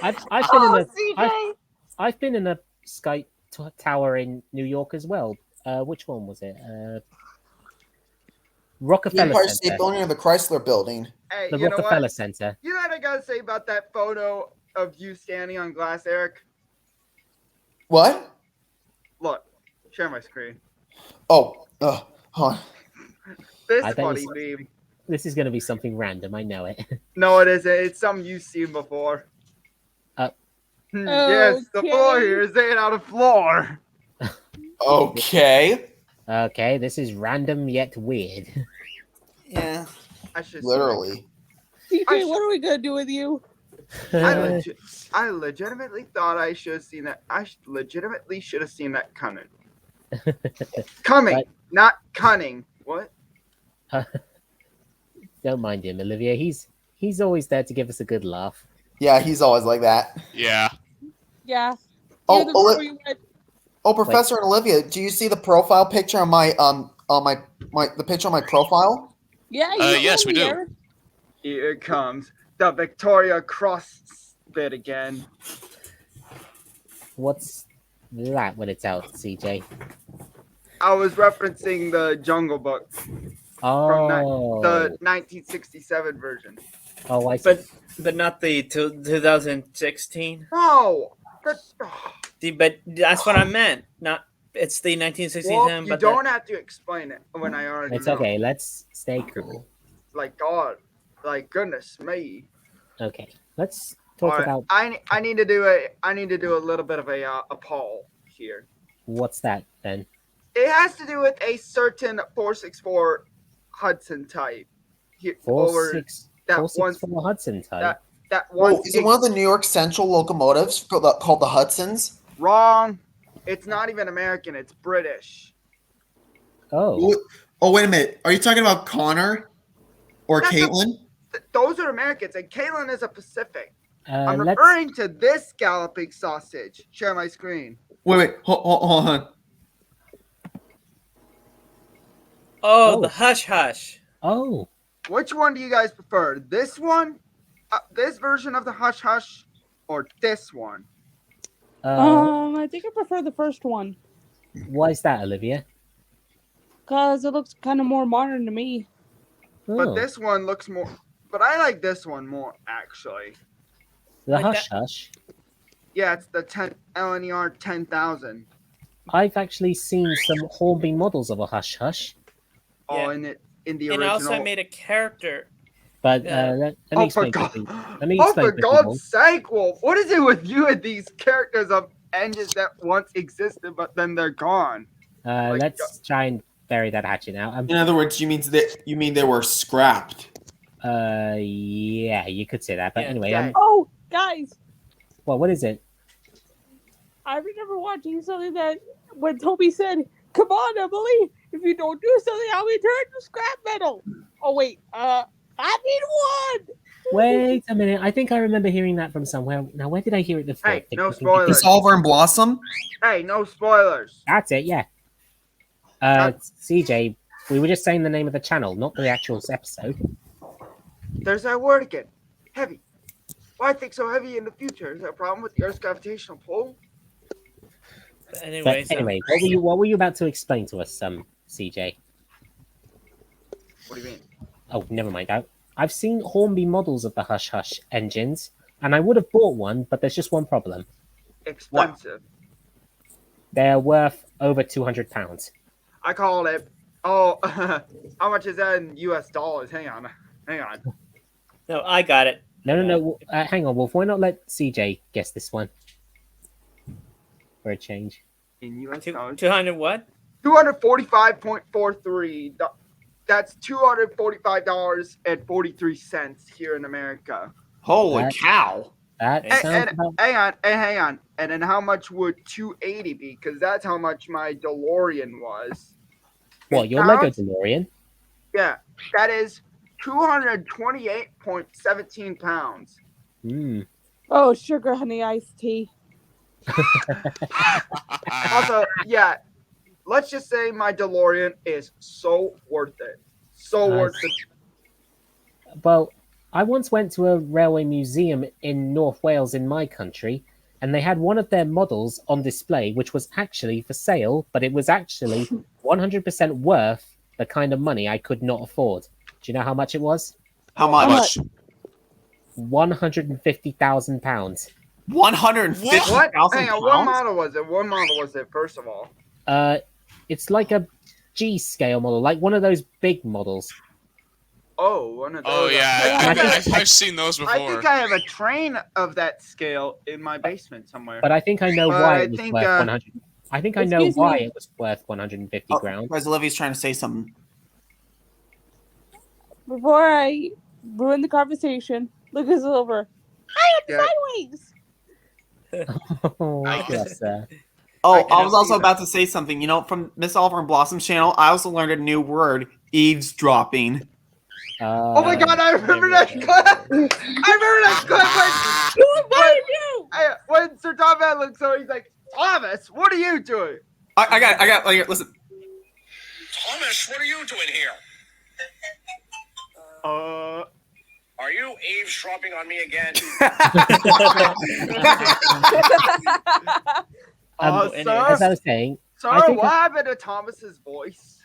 I've been in a CJ! I've been in a Sky Tower in New York as well. Which one was it? The Rockefeller Empire State Center. Building or the Chrysler Building? Hey, The you know Rockefeller what? Center. You know what I gotta say about that photo of you standing on glass, Eric? What? Look, share my screen. Oh, hold on. This I bet funny you- meme. This is going to be something random. I know it. No, it isn't. It's something you've seen before. Yes, the floor Okay. here is made out of floor. Okay. Okay, this is random yet weird. Yeah. I should Literally. CJ, what are we gonna do with you? I legitimately thought I should have seen that. Legitimately should have seen that coming. Coming, But- not cunning. What? Don't mind him, Olivia. He's always there to give us a good laugh. Yeah, he's always like that. Yeah. Yeah. Oh, You're the before you went. Professor and Olivia, do you see the profile picture on my the picture on my profile? Yeah, Yes, we do. here. Here it comes the Victoria Cross bit again. What's that when it's out, CJ? I was referencing the Jungle Book, Oh, the 1967 version. oh, I see. But not the 2016. No, But that's what I meant. Not it's the 1967. well, you but don't have to explain it when I already It's know. okay. Let's stay cool. Like God, like goodness me. Okay, let's talk Alright, about I need to do a little bit of a poll here. what's that then. It has to do with a certain 464 Hudson type. Here, over that Four one six four Hudson type. that one. Oh, is it one of the New York Central locomotives called the Hudsons? Wrong. It's not even American. It's British. Oh, Oh, wait a minute. Are you talking about Connor or That's a- Caitlin? Those are Americans, and Caitlin is a Pacific. I'm let's. referring to this galloping sausage. Share my screen. Wait, hold on. Oh, Oh. the hush hush. Oh, Which one do you guys prefer? This one this version of the Hush Hush or this one? I think I prefer the first one Why is that, Olivia? because it looks kind of more modern to me. But Oh, this one looks more. But I like this one more, actually. the Like Hush that- Hush. Yeah, it's the LNER 10,000. I've actually seen some Hornby models of a Hush Hush, Oh, Yeah. in the And original. also, I made a character. but Yeah. let me Oh, for explain God. quickly. Let me Oh, explain for quickly, Wolf. God's sake, Wolf. What is it with you and these characters of engines that once existed, but then they're gone? Like, Let's try and bury that hatchet now. In other words, you mean they were scrapped. Yeah, you could say that. But Yeah. anyway, Okay. Oh, guys, well, what is it? I remember watching something that when Toby said, "Come on, Emily, if you don't do something, I'll be turned to scrap metal." Oh wait, I need one. Wait a minute. I think I remember hearing that from somewhere. Now, where did I hear it before? Hey, no The spoilers. Solver and Blossom? Hey, no spoilers. That's it, yeah. CJ, we were just saying the name of the channel, not the actual episode. There's that word again. Heavy. Why think so heavy in the future? Is there a problem with the Earth's gravitational pull? But anyway, But anyway, what were you about to explain to us, CJ? What do you mean? Oh, never mind. I've seen Hornby models of the Hush Hush engines, and I would have bought one, but there's just one problem. Expensive. They're worth over £200. I call it. Oh, how much is that in US dollars? Hang on. no, I got it. No. Hang on, Wolf. Why not let CJ guess this one? For a change. In US dollars. 200 what? 245.43. That's $245.43 here in America. Holy That- cow. That And- sounds about... Hang on. And then how much would 280 be? Because that's how much my DeLorean was. What, your Lego DeLorean? Yeah, that is 228.17 pounds. Hmm. Oh, sugar honey iced tea. Also, yeah, let's just say my DeLorean is so worth it. So Nice. worth it. Well, I once went to a railway museum in North Wales in my country, and they had one of their models on display, which was actually for sale, but it was actually 100% worth the kind of money I could not afford. Do you know how much it was? How How much? much? £150,000. 150,000 What? Hang on, what pounds? model was it? What model was it, first of all? It's like a G scale model, like one of those big models. Oh, one of those. Oh yeah, I think I've seen those before. I think I have a train of that scale in my basement somewhere. But I think I know But why I it was think, worth 100. I think I know Excuse why me. it was worth 150 Oh, grand. guys, Olivia's trying to say something. Before I ruin the conversation, look at Silver. I Yeah. am sideways. Oh, Nice. yes, Oh, I I, cannot was also see about to say something. You know, from Miss Oliver and Blossom's channel, I also learned a new word, eavesdropping. Oh my god, I remember that clip! I remember that clip Who invited you? when Sir Thomas looks over, he's like, Thomas, what are you doing? I got, like, listen. Thomas, what are you doing here? Are you eavesdropping on me again? anyway. as I was saying, Sir, I think what happened to Thomas's voice?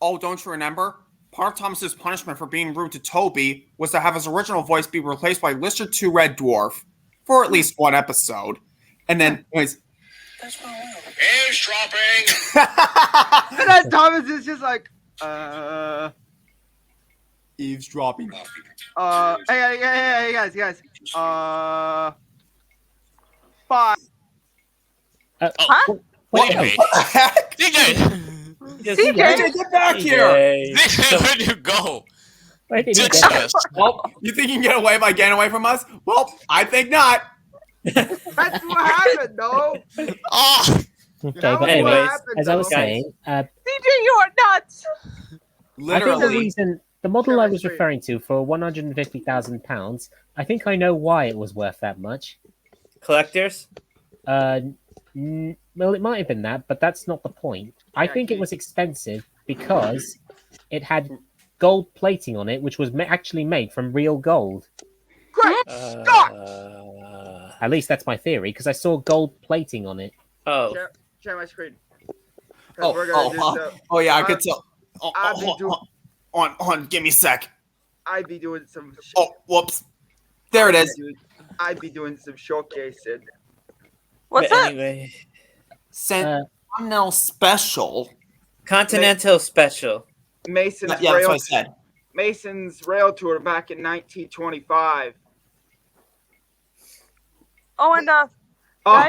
Oh, don't you remember? Part of Thomas's punishment for being rude to Toby was to have his original voice be replaced by Lister 2 Red Dwarf for at least one episode. And then, anyways. Eavesdropping! And then Thomas is just like, Eavesdropping. hey guys, bye. Oh, wait, wait, What the heck? DJ, CJ, Get back here! DJ, where'd you go? where did he Ditch go? us. Well, you think you can get away by getting away from us? Well, I think not. that's what happened, though. Oh, Okay, That but was anyway, what anyways, happened, as I was though. saying, CJ, you are nuts. I think the Literally. reason the model I was Chemistry. referring to for £150,000, I think I know why it was worth that much. Collectors? Well, it might have been that, but that's not the point. I Yeah, think can it was expensive because it had gold plating on it, which was actually made from real gold. Great Scott! At least that's my theory, because I saw gold plating on it. Oh, Share my screen. 'Cause we're gonna do so. yeah, I I- could tell. Oh, I'll be doing. hold on, give me a sec. I'd be doing some. Oh, whoops. There it is. I'd be doing some showcasing. What's but that? anyway, Sent thumbnail special. Continental Special. Mason's Yeah, that's rail. what I said. Mason's rail tour back in 1925. Oh, and Oh,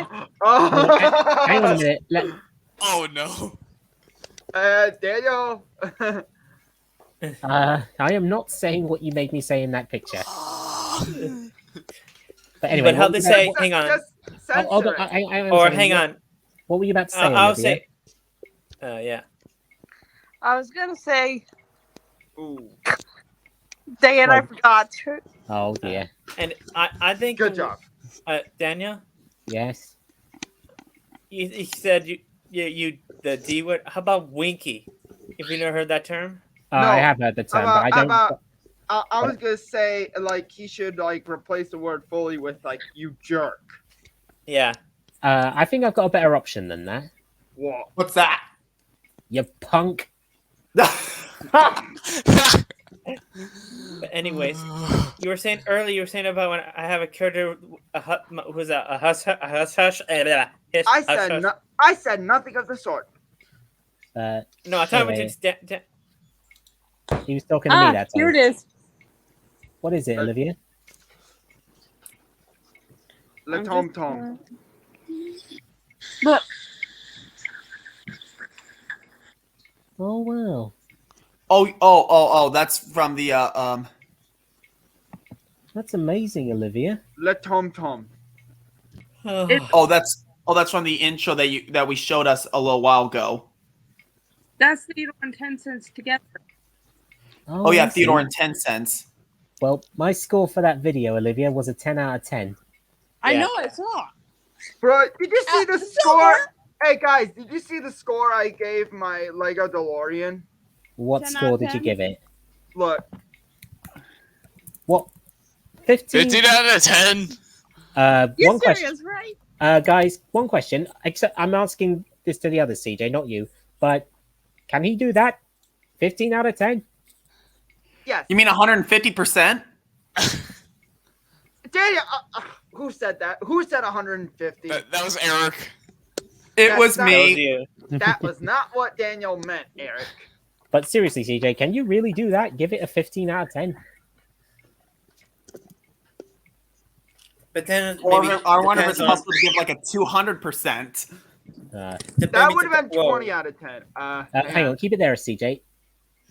Hang on a minute. Oh no. Daniel. I am not saying what you made me say in that picture. But anyway, But how what they were you say? about- Hang on. Just censor hold on, it. hang on a Or second. hang on. What were you about to say? I'll Olivia? say. Yeah. I was gonna say, Ooh, dang it, I What? forgot. Oh dear. And I think. good job. Daniel. Yes. You said you the D word. How about Winky? If you never heard that term. No. I have heard the term, but I don't. I was gonna say like he should like replace the word fully with like you jerk. Yeah. I think I've got a better option than that. What? What's that? You punk. But anyways, you were saying earlier. You were saying about when I have a character. Who's that? A hush hush. I said nothing of the sort. Uh, No, I thought Anyway. it was just he was talking to me that time. Here it is. What is it, Olivia? Le I'm tom just, tom. Look, Oh wow, Oh, that's from the that's amazing, Olivia. Le tom tom. that's from the intro that we showed us a little while ago. that's Theodore and 10 cents together. Oh yeah, I see. Theodore and 10 cents. Well, my score for that video, Olivia, was a 10 out of 10. I Yeah. know I saw. Bro, did you see the Silver! score? Hey guys, did you see the score I gave my Lego DeLorean? What 10 out score of did you 10? give it? Look, What? 15? 15 out of 10. You're One question. serious, right? Guys, one question. Except I'm asking this to the other CJ, not you. But can he do that? 15 out of 10? yes. You mean 150%? Daniel, who said that? Who said 150? That was Eric. It That's was not- That was me. you. That was not what Daniel meant, Eric. But seriously, CJ, can you really do that? Give it a 15 out of 10? But then Or maybe I wonder if depends it's on- possible to give like a 200%. That maybe would have been whoa. 20 out of 10. Hang on, keep it there, CJ.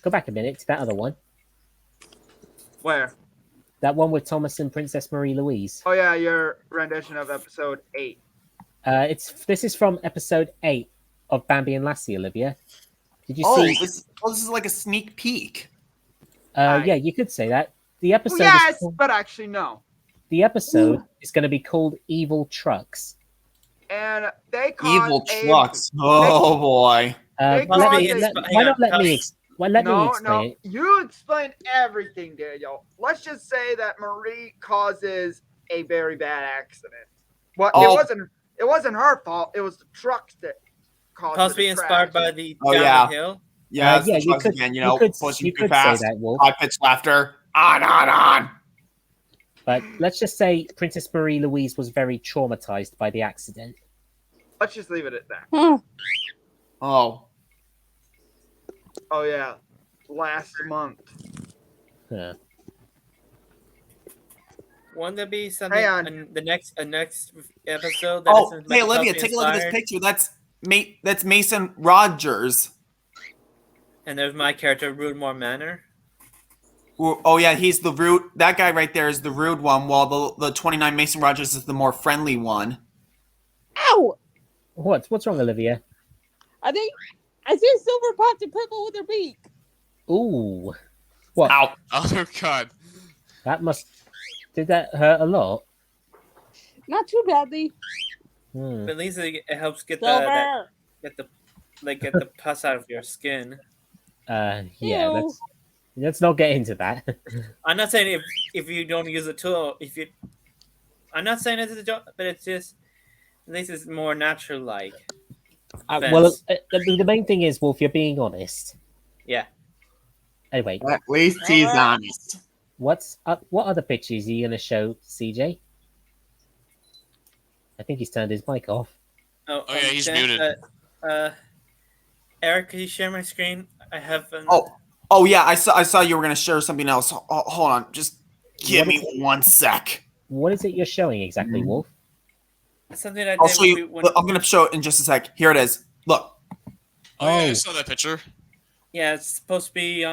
Go back a minute to that other one. Where? That one with Thomas and Princess Marie Louise. Oh yeah, your rendition of episode 8. This is from episode 8 of Bambi and Lassie, Olivia. Did you Oh, see? this is like a sneak peek. Yeah, you could say that. The episode. Well, yes, is called, but actually no. the episode is going to be called Evil Trucks. And they caused Evil a- trucks. Oh boy. They Why caused be a- hang why on, not let tell- me? Let me no, explain it. you explain everything, Daniel. Let's just say that Marie causes a very bad accident. Well, Oh. it wasn't her fault. It was the trucks that caused possibly it to inspired crash. by the Oh, down yeah. the hill. Yeah, it's yeah, the you trucks could, again, you could, pushing you too could fast. say that, Wolf. High pitched laughter. On. But let's just say Princess Marie Louise was very traumatized by the accident. Let's just leave it at that. Oh. Oh yeah, last month. Huh. Wouldn't there be something Hang on. in the next episode? That Oh, isn't, hey like, Olivia, Buffy take a look at this inspired? picture. That's Mason Rogers. And there's my character, Rudemore Manor. Oh yeah, he's the rude. That guy right there is the rude one, while the 29 Mason Rogers is the more friendly one. Ow! What's wrong, Olivia? I see Silver popped a pimple with her beak. Ooh, what? Ow. Oh god. Did that hurt a lot? Not too badly. Hmm. But at least it helps get Silver. get the pus out of your skin. Yeah, Ew. that's Let's not get into that. I'm not saying if you don't use the tool, I'm not saying it's a joke, but it's just at least it's more natural like. Well, the main thing is, Wolf, you're being honest. Yeah. Anyway, At least he's honest. what other pictures are you going to show, CJ? I think he's turned his mic off. Oh, yeah, he's muted. Eric, can you share my screen? I have. Oh yeah, I saw you were gonna share something else. Hold on, just give me 1 sec. What is it you're showing exactly, Wolf? Something I I'll did show you. I'm gonna show it in just a sec. Here it is. Look. Oh, yeah, I saw that picture. Yeah, it's supposed to be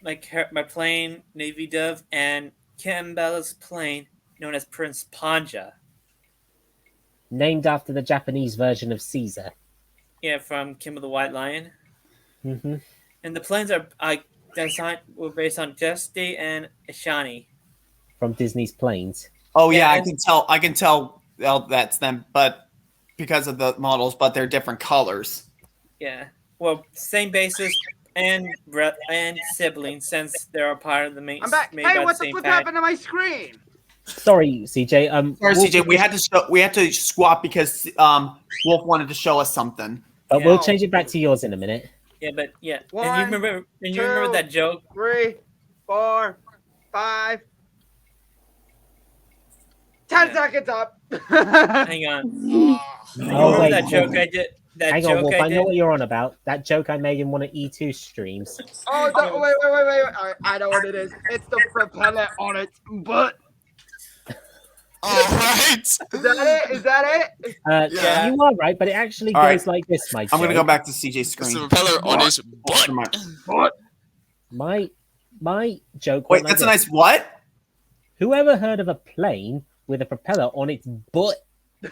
like my plane, Navy Dove, and Cambella's plane, known as Prince Panja. Named after the Japanese version of Caesar. Yeah, from Kim of the White Lion. Mm-hmm. And the planes are were based on Dusty and Ishani. From Disney's Planes. Oh yeah, I can tell. Well, that's them, but because of the models, but they're different colors. Yeah. Well, same basis and siblings, since they're a part of the main. I'm back. Hey, what the flip happened to my screen? Sorry, CJ. Sorry, Wolf, CJ. We had to swap because Wolf wanted to show us something. But we'll change it back to yours in a minute. Yeah, but yeah. One, and you remember that joke? 3, 4, 5. 10 seconds up. Hang on. Oh, wait. That joke I did. Hang on, Wolf. I know what you're on about. That joke I made in one of E2 streams. Oh, wait. I know what it is. It's the propeller on its butt. All right. Is that it? Yeah. You are right, but it actually goes like this, Mike. I'm going to go back to CJ's screen. It's the propeller on his butt. My joke. Wait, that's a nice what? Whoever heard of a plane with a propeller on its butt? Oh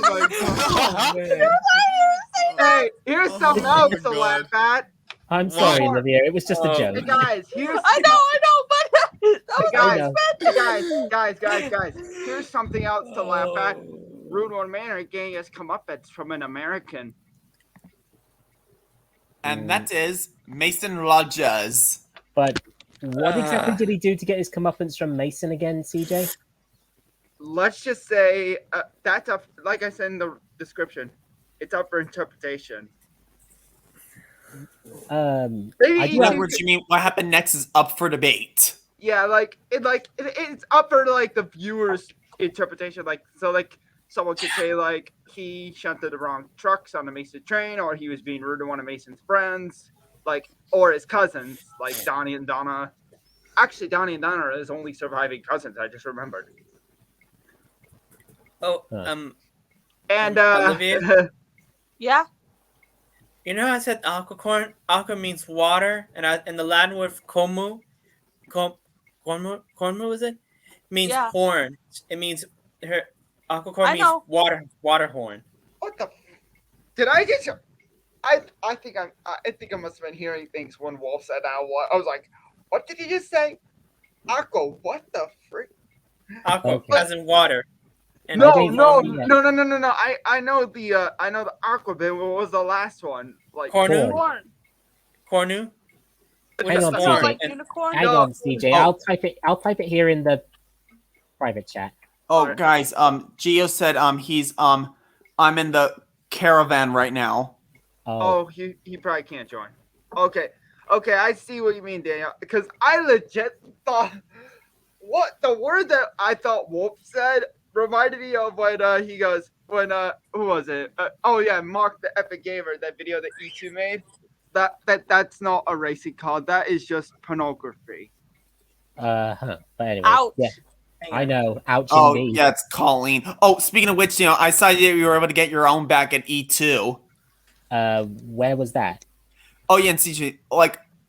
my god. Man. Hey, here's something else to laugh at. I'm sorry, Olivia. It was just a joke. Hey guys, here's I know, but guys. Here's something else to laugh at. Rude One Manor getting his comeuppance from an American. And that is Mason Rogers. But what exactly did he do to get his comeuppance from Mason again, CJ? Let's just say that's up. Like I said in the description, it's up for interpretation. In other words, you mean what happened next is up for debate? Yeah, it's up for the viewers' interpretation. Someone could say he shunted the wrong trucks on the Mason train, or he was being rude to one of Mason's friends, or his cousins, like Donnie and Donna. Actually, Donnie and Donna are his only surviving cousins. I just remembered. Oh, and Olivia? yeah. You know how I said aquacorn? Aqua means water, and the Latin word for cormu is it? Means horn. It means aquacorn means water horn. What the? Did I get you? I think I must have been hearing things when Wolf said that. I was like, what did he just say? Aqua? What the frick? Aqua as in water. And no. I know the aqua bit. What was the last one? Cornu. Hang on, CJ. Hang on, CJ. I'll type it here in the private chat. Oh, guys. Gio said he's I'm in the caravan right now. Oh, he probably can't join. Okay, I see what you mean, Daniel. Because I legit thought what the word that I thought Wolf said reminded me of when he goes who was it? Mark the Epic Gamer, that video that E2 made. That's not a racing car. That is just pornography. But anyway, ouch. Yeah, I know. Ouch. Oh, indeed. yeah, it's Colleen. Oh, speaking of which, I saw you were able to get your own back at E2. Where was that? Oh yeah, and CJ,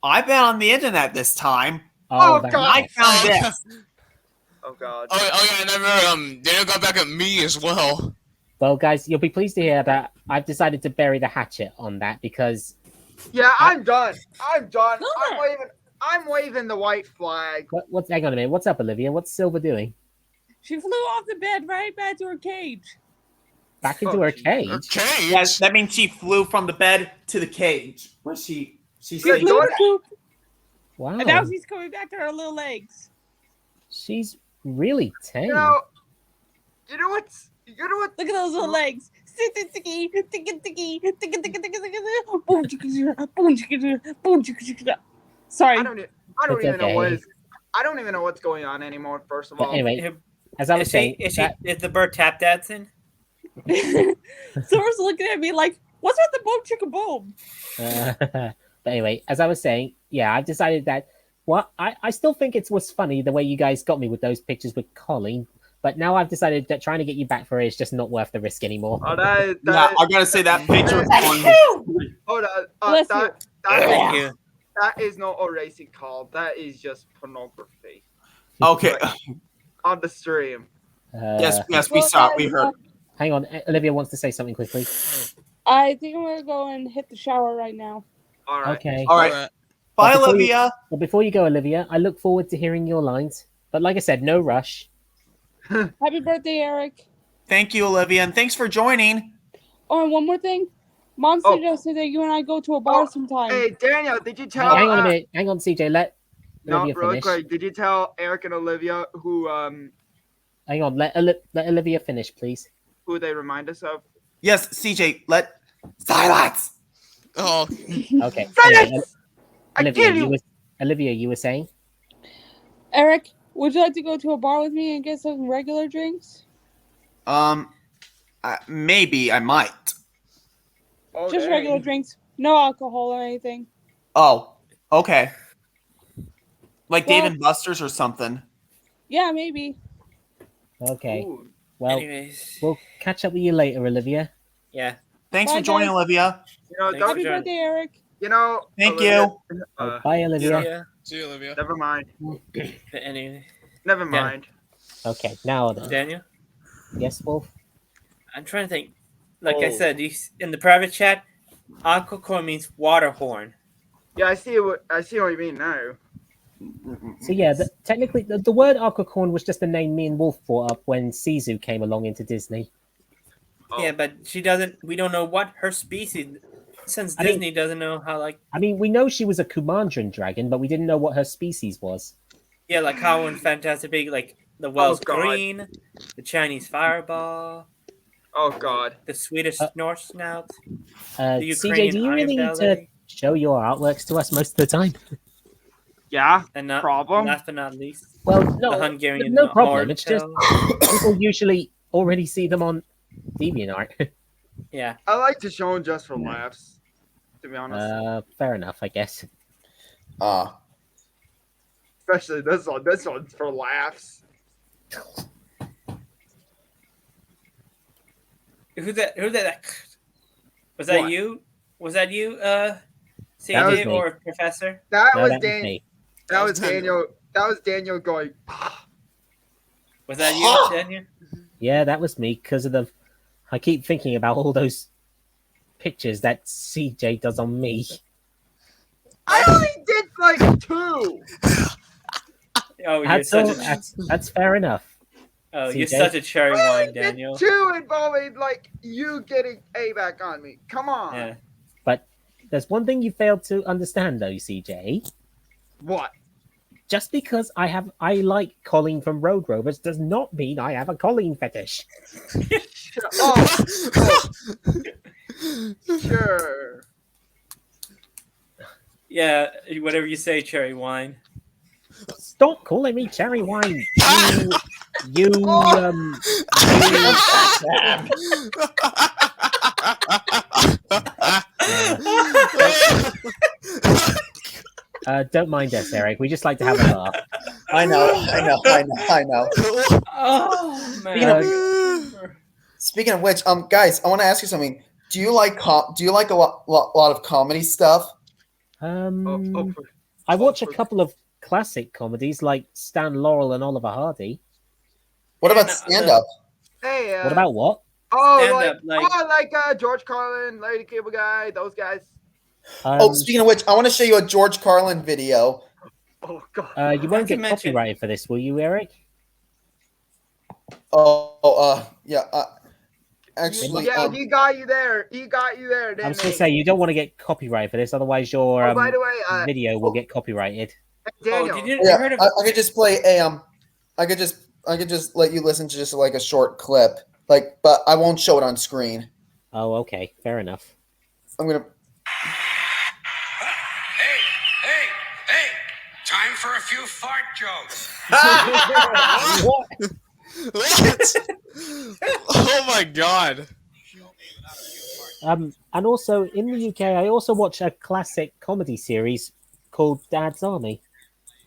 I've been on the internet this time. Oh God, I found this. Oh God. Oh yeah, and I remember Daniel got back at me as well. Well, guys, you'll be pleased to hear that I've decided to bury the hatchet on that because. Yeah, I'm done. I'm waving the white flag. Hang on a minute. What's up, Olivia? What's Silver doing? She flew off the bed right back to her cage. back into Oh, her geez. cage. Cage. Yes, that means she flew from the bed to the cage where she She Yeah, flew don't- the coop, Wow, and now she's coming back to her little legs. she's really tame. You know what's Look at those little legs. Sticky, sticky, sticky, sticky, sticky, sticky, sticky, sticky. Boom, chicka, boom, chicka, boom, chicka. Sorry. I don't It's even know okay. I don't even know what's going on anymore. First of But all, anyway, as I was saying, Is the bird tap dancing? Someone's looking at me like, "What's with the boom, chicka, boom?" but anyway, as I was saying, yeah, I've decided that. Well, I still think it was funny the way you guys got me with those pictures with Colleen, but now I've decided that trying to get you back for it is just not worth the risk anymore. that, Yeah, I gotta say that picture. hold on. Bless you. Thank you. That is not a racing call. That is just pornography Okay. on the stream. Yes, we Well, saw. guys, We heard. Hang on, Olivia wants to say something quickly. I think I'm gonna go and hit the shower right now. All right. Okay. All right. Bye, But before you- Olivia. Well, before you go, Olivia, I look forward to hearing your lines. But like I said, no rush. Happy birthday, Eric. Thank you, Olivia, and thanks for joining. Oh, and one more thing. Mom Oh. suggested that you and I go to a bar sometime. Hey, Daniel, did you tell? Hang on a minute. Hang on, CJ. Let No, Olivia really finish. quick. Did you tell Eric and Olivia Hang on. Let Olivia finish, please. who they remind us of? Yes, CJ. Silence. Oh, Okay. Silence! Anyway, I Olivia, kill you! Olivia, you were saying? Eric, would you like to go to a bar with me and get some regular drinks? Maybe I might. Oh, Just dang. regular drinks, no alcohol or anything. Oh, okay. Like Well- Dave and Buster's or something. Yeah, maybe. Okay. Ooh. Well, Anyways, we'll catch up with you later, Olivia. yeah. Thanks Bye, for joining, guys. Olivia. You know, Thanks don't, for Happy joining. birthday, Eric. Thank Olivia, Oh, bye, Olivia. Yeah. see you, Olivia. Never mind. Anyway, Never mind. Okay, now then. Daniel, Yes, Wolf? I'm trying to think. Like I Oh. said, in the private chat, aquacorn means water horn. Yeah, I see what you mean now. So yeah, technically, the word aquacorn was just a name me and Wolf brought up when Sisu came along into Disney. Oh. Yeah, but she doesn't. We don't know what her species. Since I mean- Disney doesn't know how, like, I mean, we know she was a Kumandran dragon, but we didn't know what her species was. yeah, like how in Fantastic Beasts, like the Welsh God. green, the Chinese fireball, Oh God. the Swedish North snout, the CJ, Ukrainian do you iron really need to belly, show your artworks to us most of the time? Yeah. and not Problem? last but not least, Well, the no, Hungarian no problem. It's just Mortel. people usually already see them on DeviantArt. Yeah, I like to show them just for laughs. To be honest, Fair enough, I guess. especially this one. This one's for laughs. who's that? Who's that? Was that What? you? Was that you, That was CJ me. or Professor? That No, was that was Dan. me. That was Daniel. That was Daniel going. Was that you, Daniel? Yeah, that was me because of the. I keep thinking about all those pictures that CJ does on me. I only did like two. Oh, you're That's all. such a That's fair enough. oh, you're CJ. such a cherry I wine, only did Daniel. two involving like you getting a back on me. Come on. Yeah. But there's one thing you failed to understand, though, CJ. What? Just because I like Colleen from Road Rovers does not mean I have a Colleen fetish. Oh, sure. Yeah, whatever you say, cherry wine. Stop calling me cherry wine. You, don't mind us, Eric. We just like to have a laugh. I know. Oh You know, Speaking of which, guys, I want to ask you something. Do you like a lot of comedy stuff? I watch a couple of classic comedies like Stan Laurel and Oliver Hardy. What about no, stand up? Hey. What about what? Oh, Stand-up, like George Carlin, Larry the Cable Guy, those guys. Oh, speaking of which, I want to show you a George Carlin video. Oh God. You Not won't to get mention- copyrighted for this, will you, Eric? Yeah. Actually, Yeah, he got you there. He got you there, I didn't was going he? to say you don't want to get copyrighted for this, otherwise your Oh, by the way, video will get copyrighted. Daniel. Oh, did you yeah, heard of? I could just play a I could just let you listen to just like a short clip, like, but I won't show it on screen. Oh, okay, fair enough. I'm gonna. Hey! Time for a few fart jokes. What? Oh my god. And also in the UK, I also watch a classic comedy series called Dad's Army.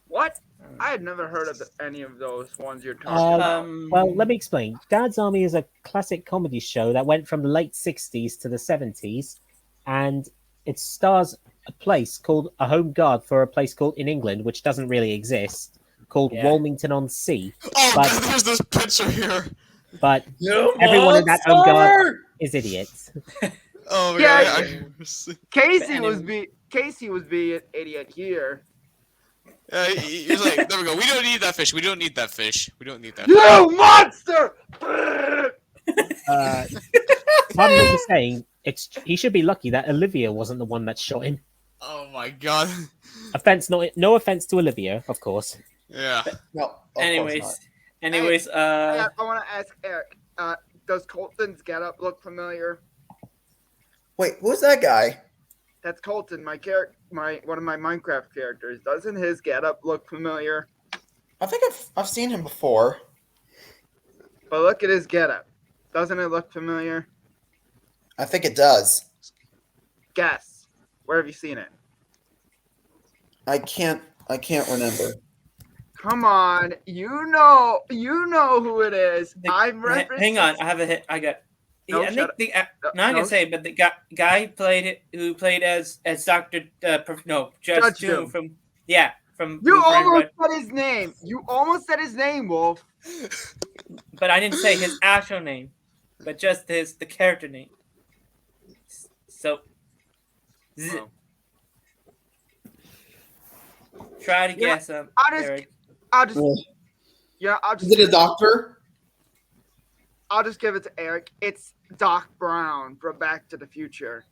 What? I had never heard of any of those ones you're talking about. Well, let me explain. Dad's Army is a classic comedy show that went from the late 60s to the 70s, and it stars a home guard for a place called in England, which doesn't really exist, called Yeah. Walmington on Sea. Oh But- god, there's this picture here. But You everyone in that home guard is idiots. Oh my Yeah, god. Casey was being an idiot here. He's like, there we go. We don't need that fish. We don't need that fish. We don't need that. You monster! Pardon me for saying, he should be lucky that Olivia wasn't the one that shot him. Oh my god. No offense to Olivia, of course. Yeah. No. of course not. Anyways, I want to ask Eric. Does Colton's getup look familiar? Wait, who's that guy? That's Colton, one of my Minecraft characters. Doesn't his getup look familiar? I think I've seen him before. But look at his getup. Doesn't it look familiar? I think it does. Guess. Where have you seen it? I can't remember. Come on, you know who it is. I'm referencing. hang on, I have a hit. I got. No, I shut think up. the not No. gonna say, it, but the guy who played as Doctor Judge Doom. Doom from You Blue Friend almost Red, said his name. You almost said his name, Wolf. but I didn't say his actual name, but just the character name. So, Oh. try to Yeah, guess I'll just- Eric. I'll just Well, I'll is it a doctor? I'll just give it to Eric. It's Doc Brown from Back to the Future.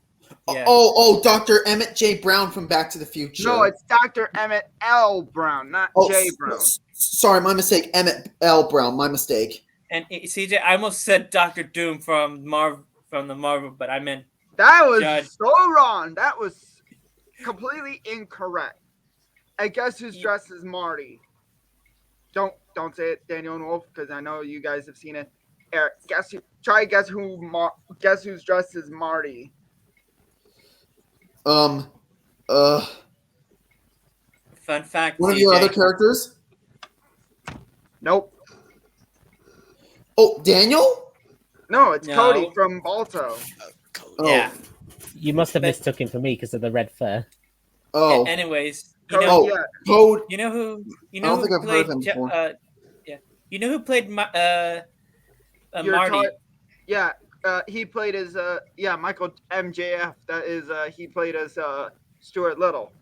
Yeah. Oh, Dr. Emmett J. Brown from Back to the Future. No, it's Dr. Emmett L. Brown, not J. Brown. Sorry, my mistake. Emmett L. Brown, my mistake. And CJ, I almost said Doctor Doom from the Marvel, but I meant That was Judge. so wrong. That was completely incorrect. I guess who's dressed as Marty? Don't say it, Daniel and Wolf, because I know you guys have seen it. Eric, guess who's dressed as Marty? fun fact. One of your CJ. other characters? Nope. Oh, Daniel? No, it's No. Cody from Balto. Oh. Yeah. You must have But- mistook him for me because of the red fur. Oh. Anyways, Cody, Oh. yeah. Code. you know who I don't think who I've heard played of him before. you know who played You're Marty? He played as Michael MJF. That is he played as Stuart Little.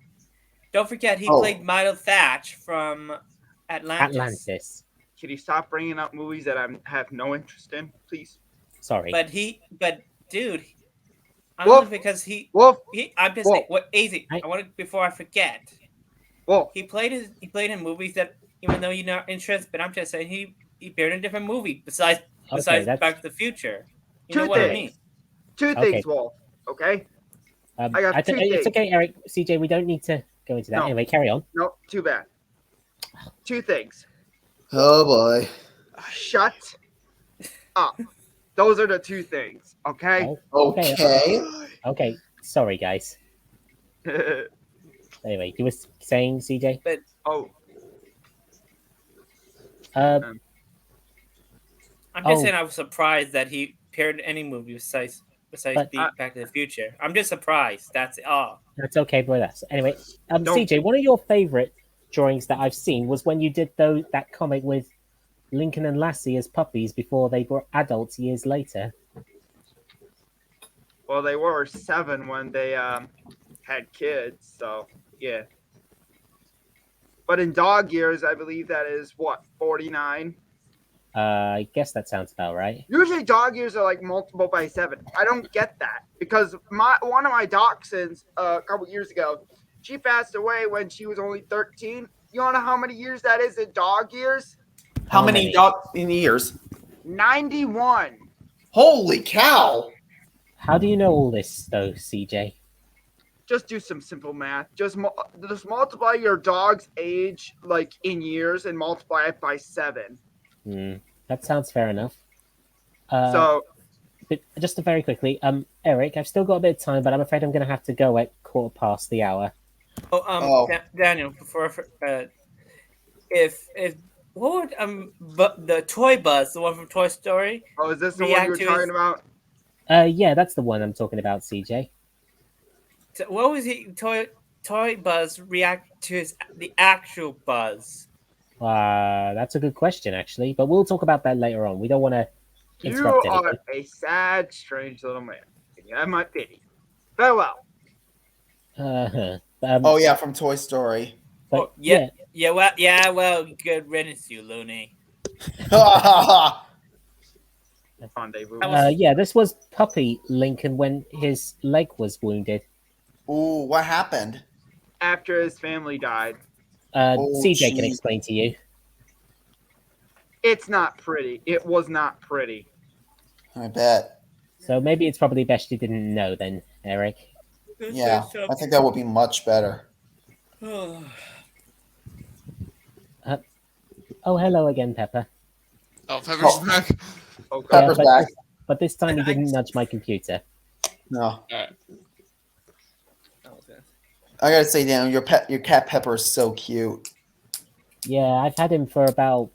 Don't forget he Oh. played Milo Thatch from Atlantis. Can you stop bringing up movies that I have no interest in, please? Sorry. But dude, Wolf. only because Wolf, I'm just Wolf. saying, what easy. I- I want to before I forget. Wolf. He played in movies that even though you're not interested, but I'm just saying he appeared in a different movie besides that's- Back to the Future. You Two know what I things. mean? Two Okay. things, Wolf. Okay? I got I think two it's dates. okay, Eric. CJ, we don't need to go into that. No. Anyway, carry on. No, too bad. Two things. Oh, boy. Shut up. Those are the two things, okay? Okay. Okay, sorry, guys. Anyway, you were saying, CJ? Oh, Uh, I'm just Oh. saying I was surprised that he appeared in any movie besides But- Back to the Future. I'm just surprised. That's all. that's okay, bro. Anyway, Don't- CJ, one of your favorite drawings that I've seen was when you did that comic with Lincoln and Lassie as puppies before they were adults years later. well, they were 7 when they had kids, so yeah. But in dog years, I believe that is what, 49? I guess that sounds about right. Usually dog years are like multiple by 7. I don't get that because one of my dachshunds a couple years ago, she passed away when she was only 13. You wanna know how many years that is in dog years? How many dogs in years? 91. Holy cow! How do you know all this, though, CJ? Just do some simple math. Just multiply your dog's age like in years and multiply it by 7. That sounds fair enough. So But just very quickly, Eric, I've still got a bit of time, but I'm afraid I'm going to have to go at 1:15. Daniel, before if what would the toy Buzz, the one from Toy Story? is this the one you were talking about? Yeah, that's the one I'm talking about, CJ. So what was Toy Buzz react to the actual Buzz? That's a good question, actually, but we'll talk about that later on. We don't want to You interrupt are anything. a sad, strange little man. You have my pity. Farewell. Oh yeah, from Toy Story. But Well, good riddance, you loony. Rendezvous. this was Puppy Lincoln when his leg was wounded. Ooh, what happened? After his family died. CJ can jeez. explain to you. It's not pretty. It was not pretty. I bet. So maybe it's probably best you didn't know then, Eric. Yeah, I think that would be much better. Oh, hello again, Pepper. Oh, Pepper's back. Okay. Pepper's back. But this time he didn't nudge my computer. No, Alright. I gotta say, Dan, your cat Pepper is so cute. Yeah, I've had him for about,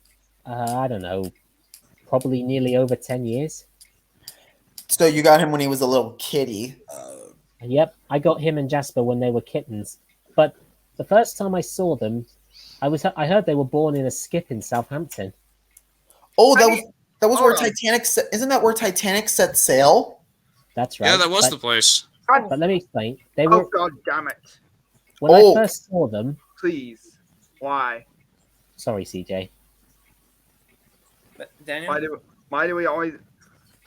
I don't know, probably nearly over 10 years. So you got him when he was a little kitty. Yep, I got him and Jasper when they were kittens. But the first time I saw them, I heard they were born in a skip in Southampton. Oh, that was where hold on. Titanic. Isn't that where Titanic set sail? That's right. Yeah, that was but, the place. But let me explain. They were Oh, God damn it. when I first saw them. Please. Why? Sorry, CJ. But Daniel, Why do we always...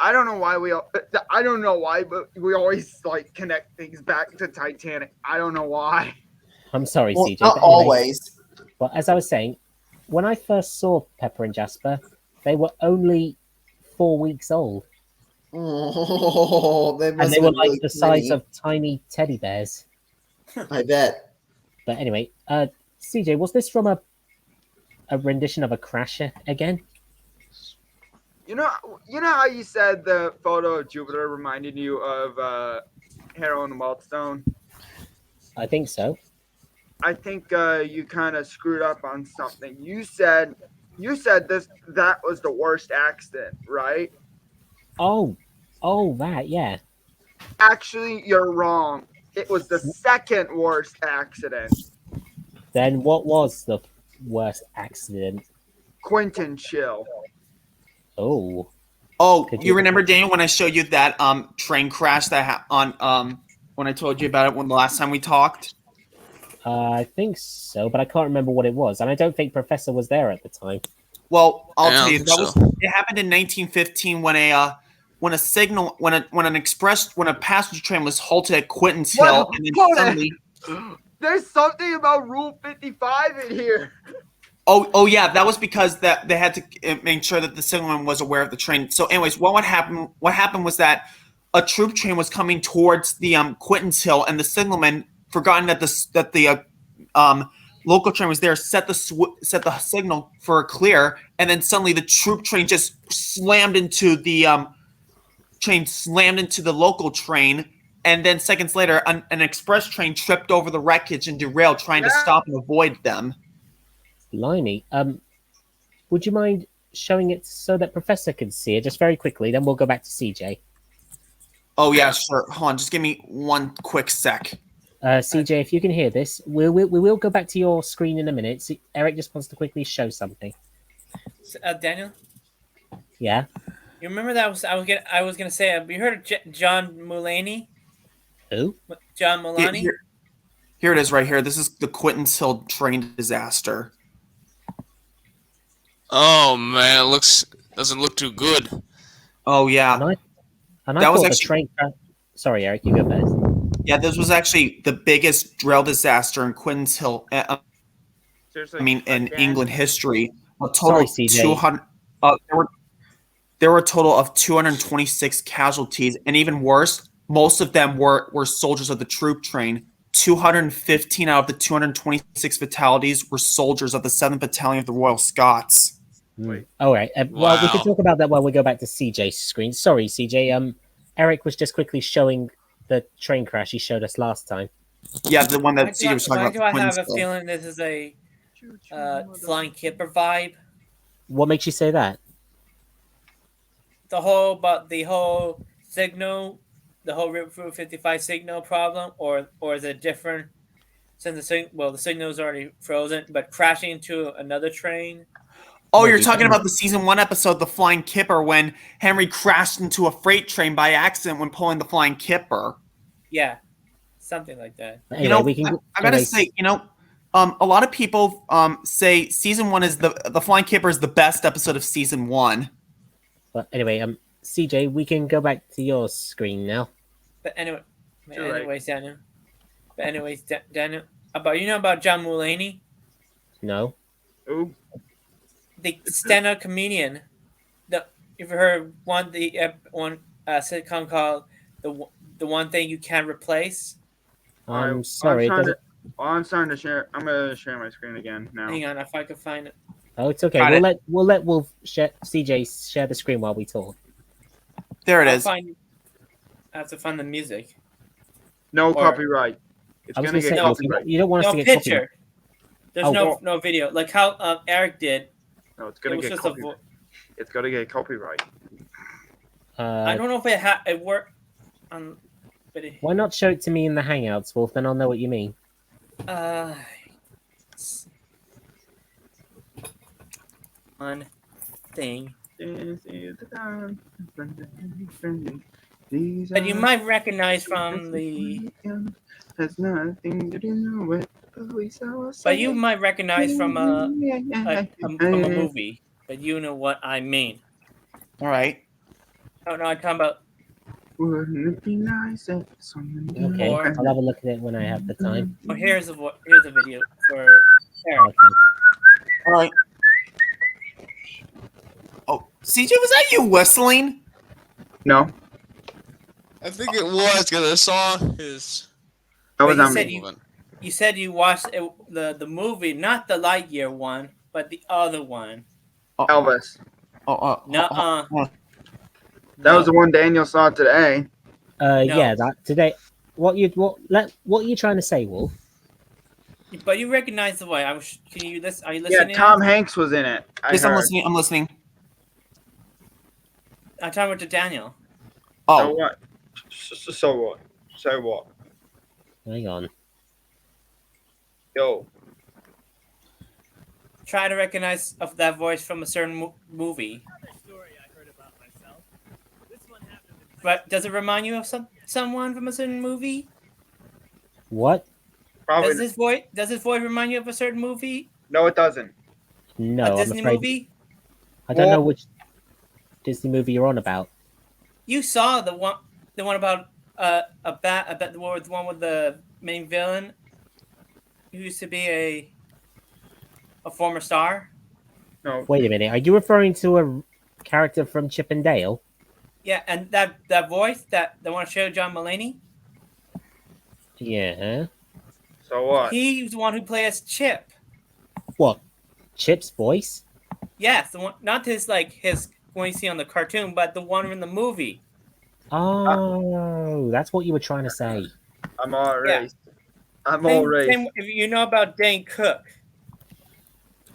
I don't know why, but we always like connect things back to Titanic. I don't know why. I'm sorry, Well, CJ. not but anyway, always. well, as I was saying, when I first saw Pepper and Jasper, they were only 4 weeks old. Oh, they And must they have were been like really the size tiny. of tiny teddy bears. I bet. But anyway, CJ, was this from a rendition of a Crasher again? You know how you said the photo of Jupiter reminded you of Harold and the Wildstone? I think so. I think you kind of screwed up on something. You said that was the worst accident, right? Oh, that, yeah. Actually, you're wrong. It was the second worst accident. Then what was the worst accident? Quentin Chill. Oh, Oh, Could you you- remember, Daniel, when I showed you that train crash that on when I told you about it when the last time we talked? I think so, but I can't remember what it was, and I don't think Professor was there at the time. Well, I'll Yeah, I tell you think that so. it happened in 1915 when a passenger train was halted at Quinton's Hill, Well, and then hold on. suddenly. There's something about Rule 55 in here. Oh yeah, that was because that they had to make sure that the signalman was aware of the train. So, anyways, what happened? What happened was that a troop train was coming towards the Quinton's Hill, and the signalman, forgotten that the local train was there, set the signal for a clear, and then suddenly the troop train just slammed into the local train, and then seconds later, an express train tripped over the wreckage and derailed, trying to Yeah. stop and avoid them. Blimey. Would you mind showing it so that Professor can see it just very quickly? Then we'll go back to CJ. Oh yeah, sure. Hold on, just give me one quick sec. CJ, if you can hear this, we will go back to your screen in a minute. So Eric just wants to quickly show something. Daniel, Yeah. you remember that I was gonna say. Have you heard of John Mulaney? Who? John Mulaney. Here it is, right here. This is the Quinton's Hill train disaster. Oh man, it looks Doesn't look too good. Oh yeah, And I That was thought the actually- train crash. Sorry, Eric, you go first. yeah. This was actually the biggest rail disaster in Quinns Hill. Seriously. I mean, in again? England history, a total Sorry, of CJ. 200. There were a total of 226 casualties, and even worse, most of them were soldiers of the troop train. 215 out of the 226 fatalities were soldiers of the 7th Battalion of the Royal Scots. Wait. All right. Well, we can Wow. talk about that when we go back to CJ's screen. Sorry, CJ. Eric was just quickly showing the train crash he showed us last time. Yeah, the one Why that do I, CJ was talking why about. do I have a Quinnsville. feeling this is a flying kipper vibe? What makes you say that? The whole signal, the whole Route 55 signal problem, or is it different? Since the signal's already frozen, but crashing into another train. Oh, Maybe, you're talking but- about the season 1 episode, The Flying Kipper, when Henry crashed into a freight train by accident when pulling the Flying Kipper. Yeah, something like that. Anyway, You know, we can. I gotta anyway, say, a lot of people say season 1 is the Flying Kipper is the best episode of season 1. But anyway, CJ, we can go back to your screen now. But anyway, You're right. Daniel, about John Mulaney, No. Ooh. the stand-up comedian. You've heard one sitcom called the one thing you can't replace. I'm sorry. I'm starting to share. I'm gonna share my screen again now. Hang on, if I could find it. Oh, it's okay. Got We'll let Wolf share, CJ share the screen while we talk. There it I'll is. I have to find the music. No Or- copyright. It's I was gonna gonna get say, Wolf, copyright. you don't want us No to get copyright. picture. There's Oh. no video. Like how Eric did. No, it's It gonna was get just a copyright. It's gonna get copyright. I don't know if it worked. But Why not show it to me in the Hangouts, Wolf? Then I'll know what you mean. One thing. This is the time. But you might recognize from the. Has nothing to do with police. But you might recognize from a movie. But you know what I mean. All right. Oh no, I'm talking about. Wouldn't it be nice if someone Okay, Or- I'll have a look at it when I have the time. Oh, here's a video for Eric. Okay. All right. Oh, CJ, was that you whistling? No, I think it was because I saw his. that was But on you said me. You said you watched the movie, not the Lightyear one, but the other one. Elvis. Nuh-uh. That was the one Daniel saw today. Yeah, that today. What are you trying to say, Wolf? But you recognize the voice. Can you listen? Are you Yeah, listening? Tom Hanks was in it. Yes, I'm heard. listening. I'm listening. I'm talking about to Daniel. So Oh, what? So what? So what? Hang on. Yo, Try to recognize of that voice from a certain movie. But does it remind you of someone from a certain movie? What? probably. Does this voice remind you of a certain movie? No, it doesn't. No, A I'm Disney afraid movie? I don't know Well- which Disney movie you're on about. You saw the one about the one with the main villain who used to be a former star. No. Wait a minute. Are you referring to a character from Chip and Dale? Yeah, and that voice the one I showed John Mulaney. Yeah. So what? He's the one who plays Chip. What? Chip's voice? Yes, the one, not his one you see on the cartoon, but the one in the movie. Oh, that's what you were trying to say. I'm all Yeah. raised. I'm all raised. If you know about Dane Cook.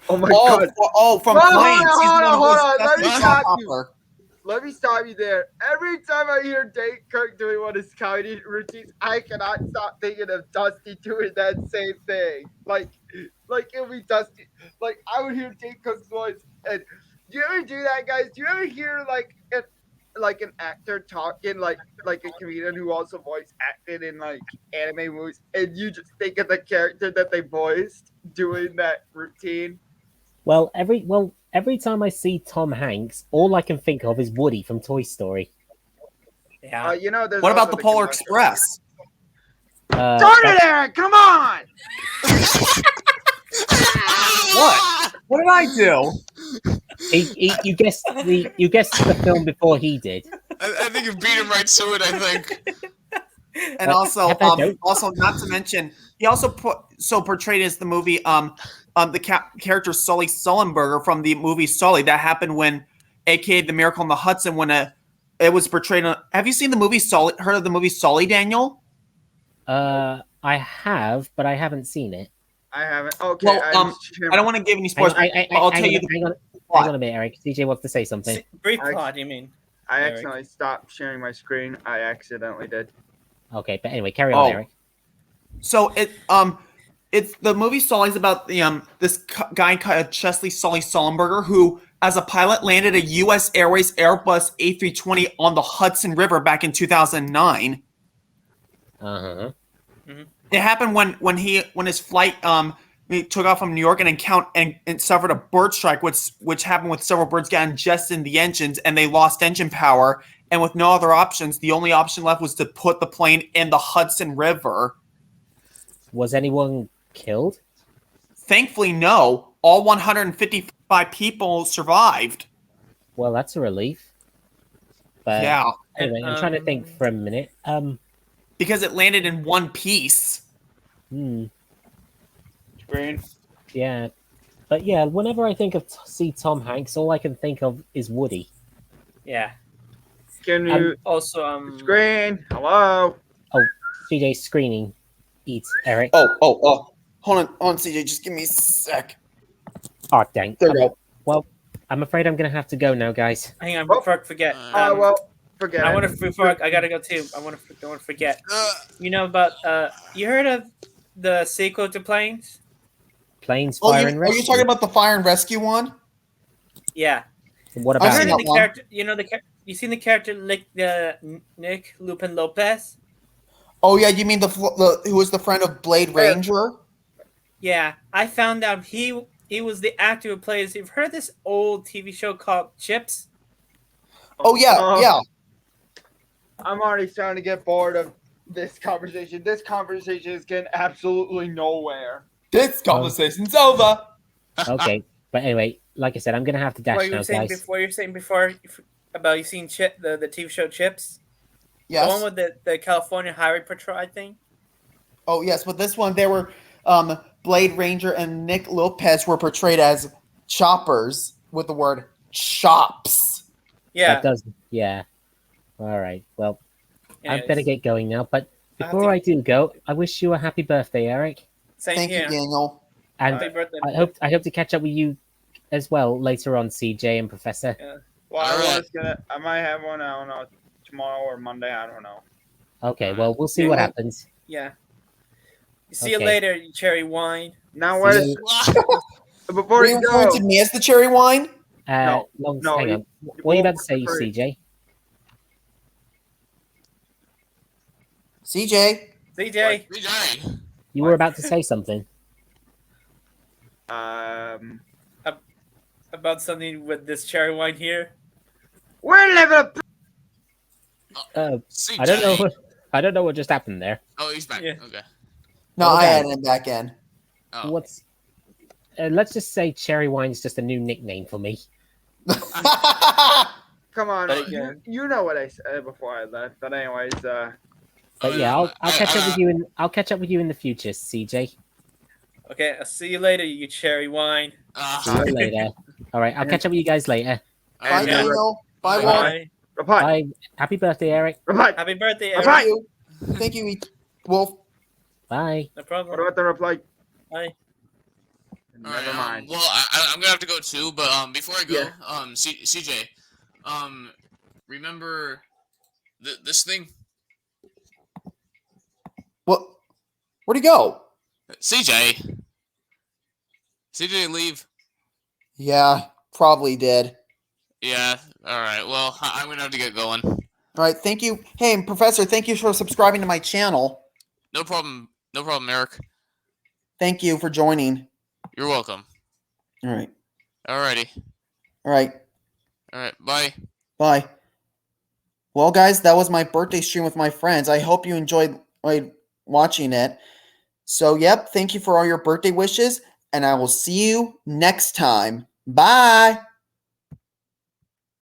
Oh my god. from Hold on, Planes. He's hold one on, of hold those on. Let me Dusty stop you. Hopper. Let me stop you there. Every time I hear Dane Cook doing one of his comedy routines, I cannot stop thinking of Dusty doing that same thing. Like it'll be Dusty. Like I would hear Dane Cook's voice, and do you ever do that, guys? Do you ever hear like an actor talking like a comedian who also voice acted in like anime movies, and you just think of the character that they voiced doing that routine? Well, every time I see Tom Hanks, all I can think of is Woody from Toy Story. Yeah. You know, there's What about also the Polar commercial. Express? Darn That- it, Eric! Come on! What? What did I do? you guessed the film before he did. I think you beat him right to it. I think. And also, have I don't? also not to mention, he also portrayed as the movie the character Sully Sullenberger from the movie Sully that happened when, aka The Miracle on the Hudson, when it was portrayed. Have you seen the movie Sully? Heard of the movie Sully, Daniel? I have, but I haven't seen it. I haven't. Okay. Well, I don't want to give any spoilers. I'll tell you. Hang on a minute, Eric. CJ wants to say something. Brief plot, you mean? I Eric. accidentally stopped sharing my screen. I accidentally did. Okay, but anyway, carry on, Eric. So it's the movie Sully's about the this guy Chesley Sully Sullenberger, who as a pilot landed a U.S. Airways Airbus A320 on the Hudson River back in 2009. Uh-huh. It happened when his flight he took off from New York and suffered a bird strike, which happened with several birds got ingested in the engines and they lost engine power. And with no other options, the only option left was to put the plane in the Hudson River. Was anyone killed? Thankfully, no. All 155 people survived. Well, that's a relief. But Yeah, anyway, I'm trying to think for a minute. because it landed in one piece. Screen. Yeah. But yeah, whenever I think of see Tom Hanks, all I can think of is Woody. Yeah. Can you Also, screen? Hello. CJ screening eats Eric. Oh. Hold on, CJ. Just give me a sec. Oh, dang. There we go. Well, I'm afraid I'm going to have to go now, guys. hang on, before I forget. Well, forget I it. want to before I gotta go too. I want to forget. You know about you heard of the sequel to Planes? Planes, Oh, Fire, and are Rescue. you talking about the fire and rescue one? Yeah. What I've about seen it? that the one. character? You know you seen the character Nick Lupin Lopez? Oh yeah, you mean the who was the friend of Blade Ranger? Yeah, I found out he was the actor who plays. You've heard of this old TV show called Chips? Oh yeah, yeah. I'm already starting to get bored of this conversation. This conversation is getting absolutely nowhere. This conversation's over. Okay, but anyway, like I said, I'm going to have to dash What you now, were saying guys. before? You're saying before about you seen the TV show Chips? Yes. The one with the California Highway Patrol, I think. Oh yes, but this one they were Blade Ranger and Nick Lopez were portrayed as choppers with the word chops. Yeah. That does, yeah. All right. Well, I Anyways, better get going now. But I have before to- I do go, I wish you a happy birthday, Eric. Same Thank here. you, Daniel. And Happy birthday. I hope to catch up with you as well later on, CJ and Professor. Well, All right. I might have one. I don't know, tomorrow or Monday. I don't know. Okay. Well, we'll see what happens. Yeah. See you Okay. later, you cherry wine. Now what? See Before Were you you referring go, to me as the cherry wine? No, Hang on. What are you about to say, CJ? CJ. CJ. CJ. You were about to say something. About something with this cherry wine here. we're living a. CJ. I don't know. I don't know what just happened there. Oh, he's back. Yeah. Okay. No, Okay. I added him back in. Oh. What's? Let's just say cherry wine's just a new nickname for me. Come on, But again- you know what I said before I left. But anyways, But yeah, I'll catch up with you in I'll catch up with you in the future, CJ. Okay, I'll see you later, you cherry wine. See you later. All right, I'll catch up with you guys later. Bye, Yeah. Daniel. Bye, Bye. Walt. Bye. reply, Bye. Happy birthday, Eric. reply. Happy birthday, Bye. Eric. Thank you. Thank you, Wolf. Bye. No What problem. about the reply? Bye. All right, Never mind. well, I'm gonna have to go too, but before I go, Yeah. CJ, remember this thing? What? Where'd he go? CJ leave. Yeah, probably did. Yeah. All right. Well, I'm gonna have to get going. All right, thank you. Hey, Professor, thank you for subscribing to my channel. No problem. No problem, Eric. Thank you for joining. You're welcome. All right. Alrighty. All right. All right, bye. Bye. Well, guys, that was my birthday stream with my friends. I hope you enjoyed watching it. So, yep, thank you for all your birthday wishes, and I will see you next time. Bye.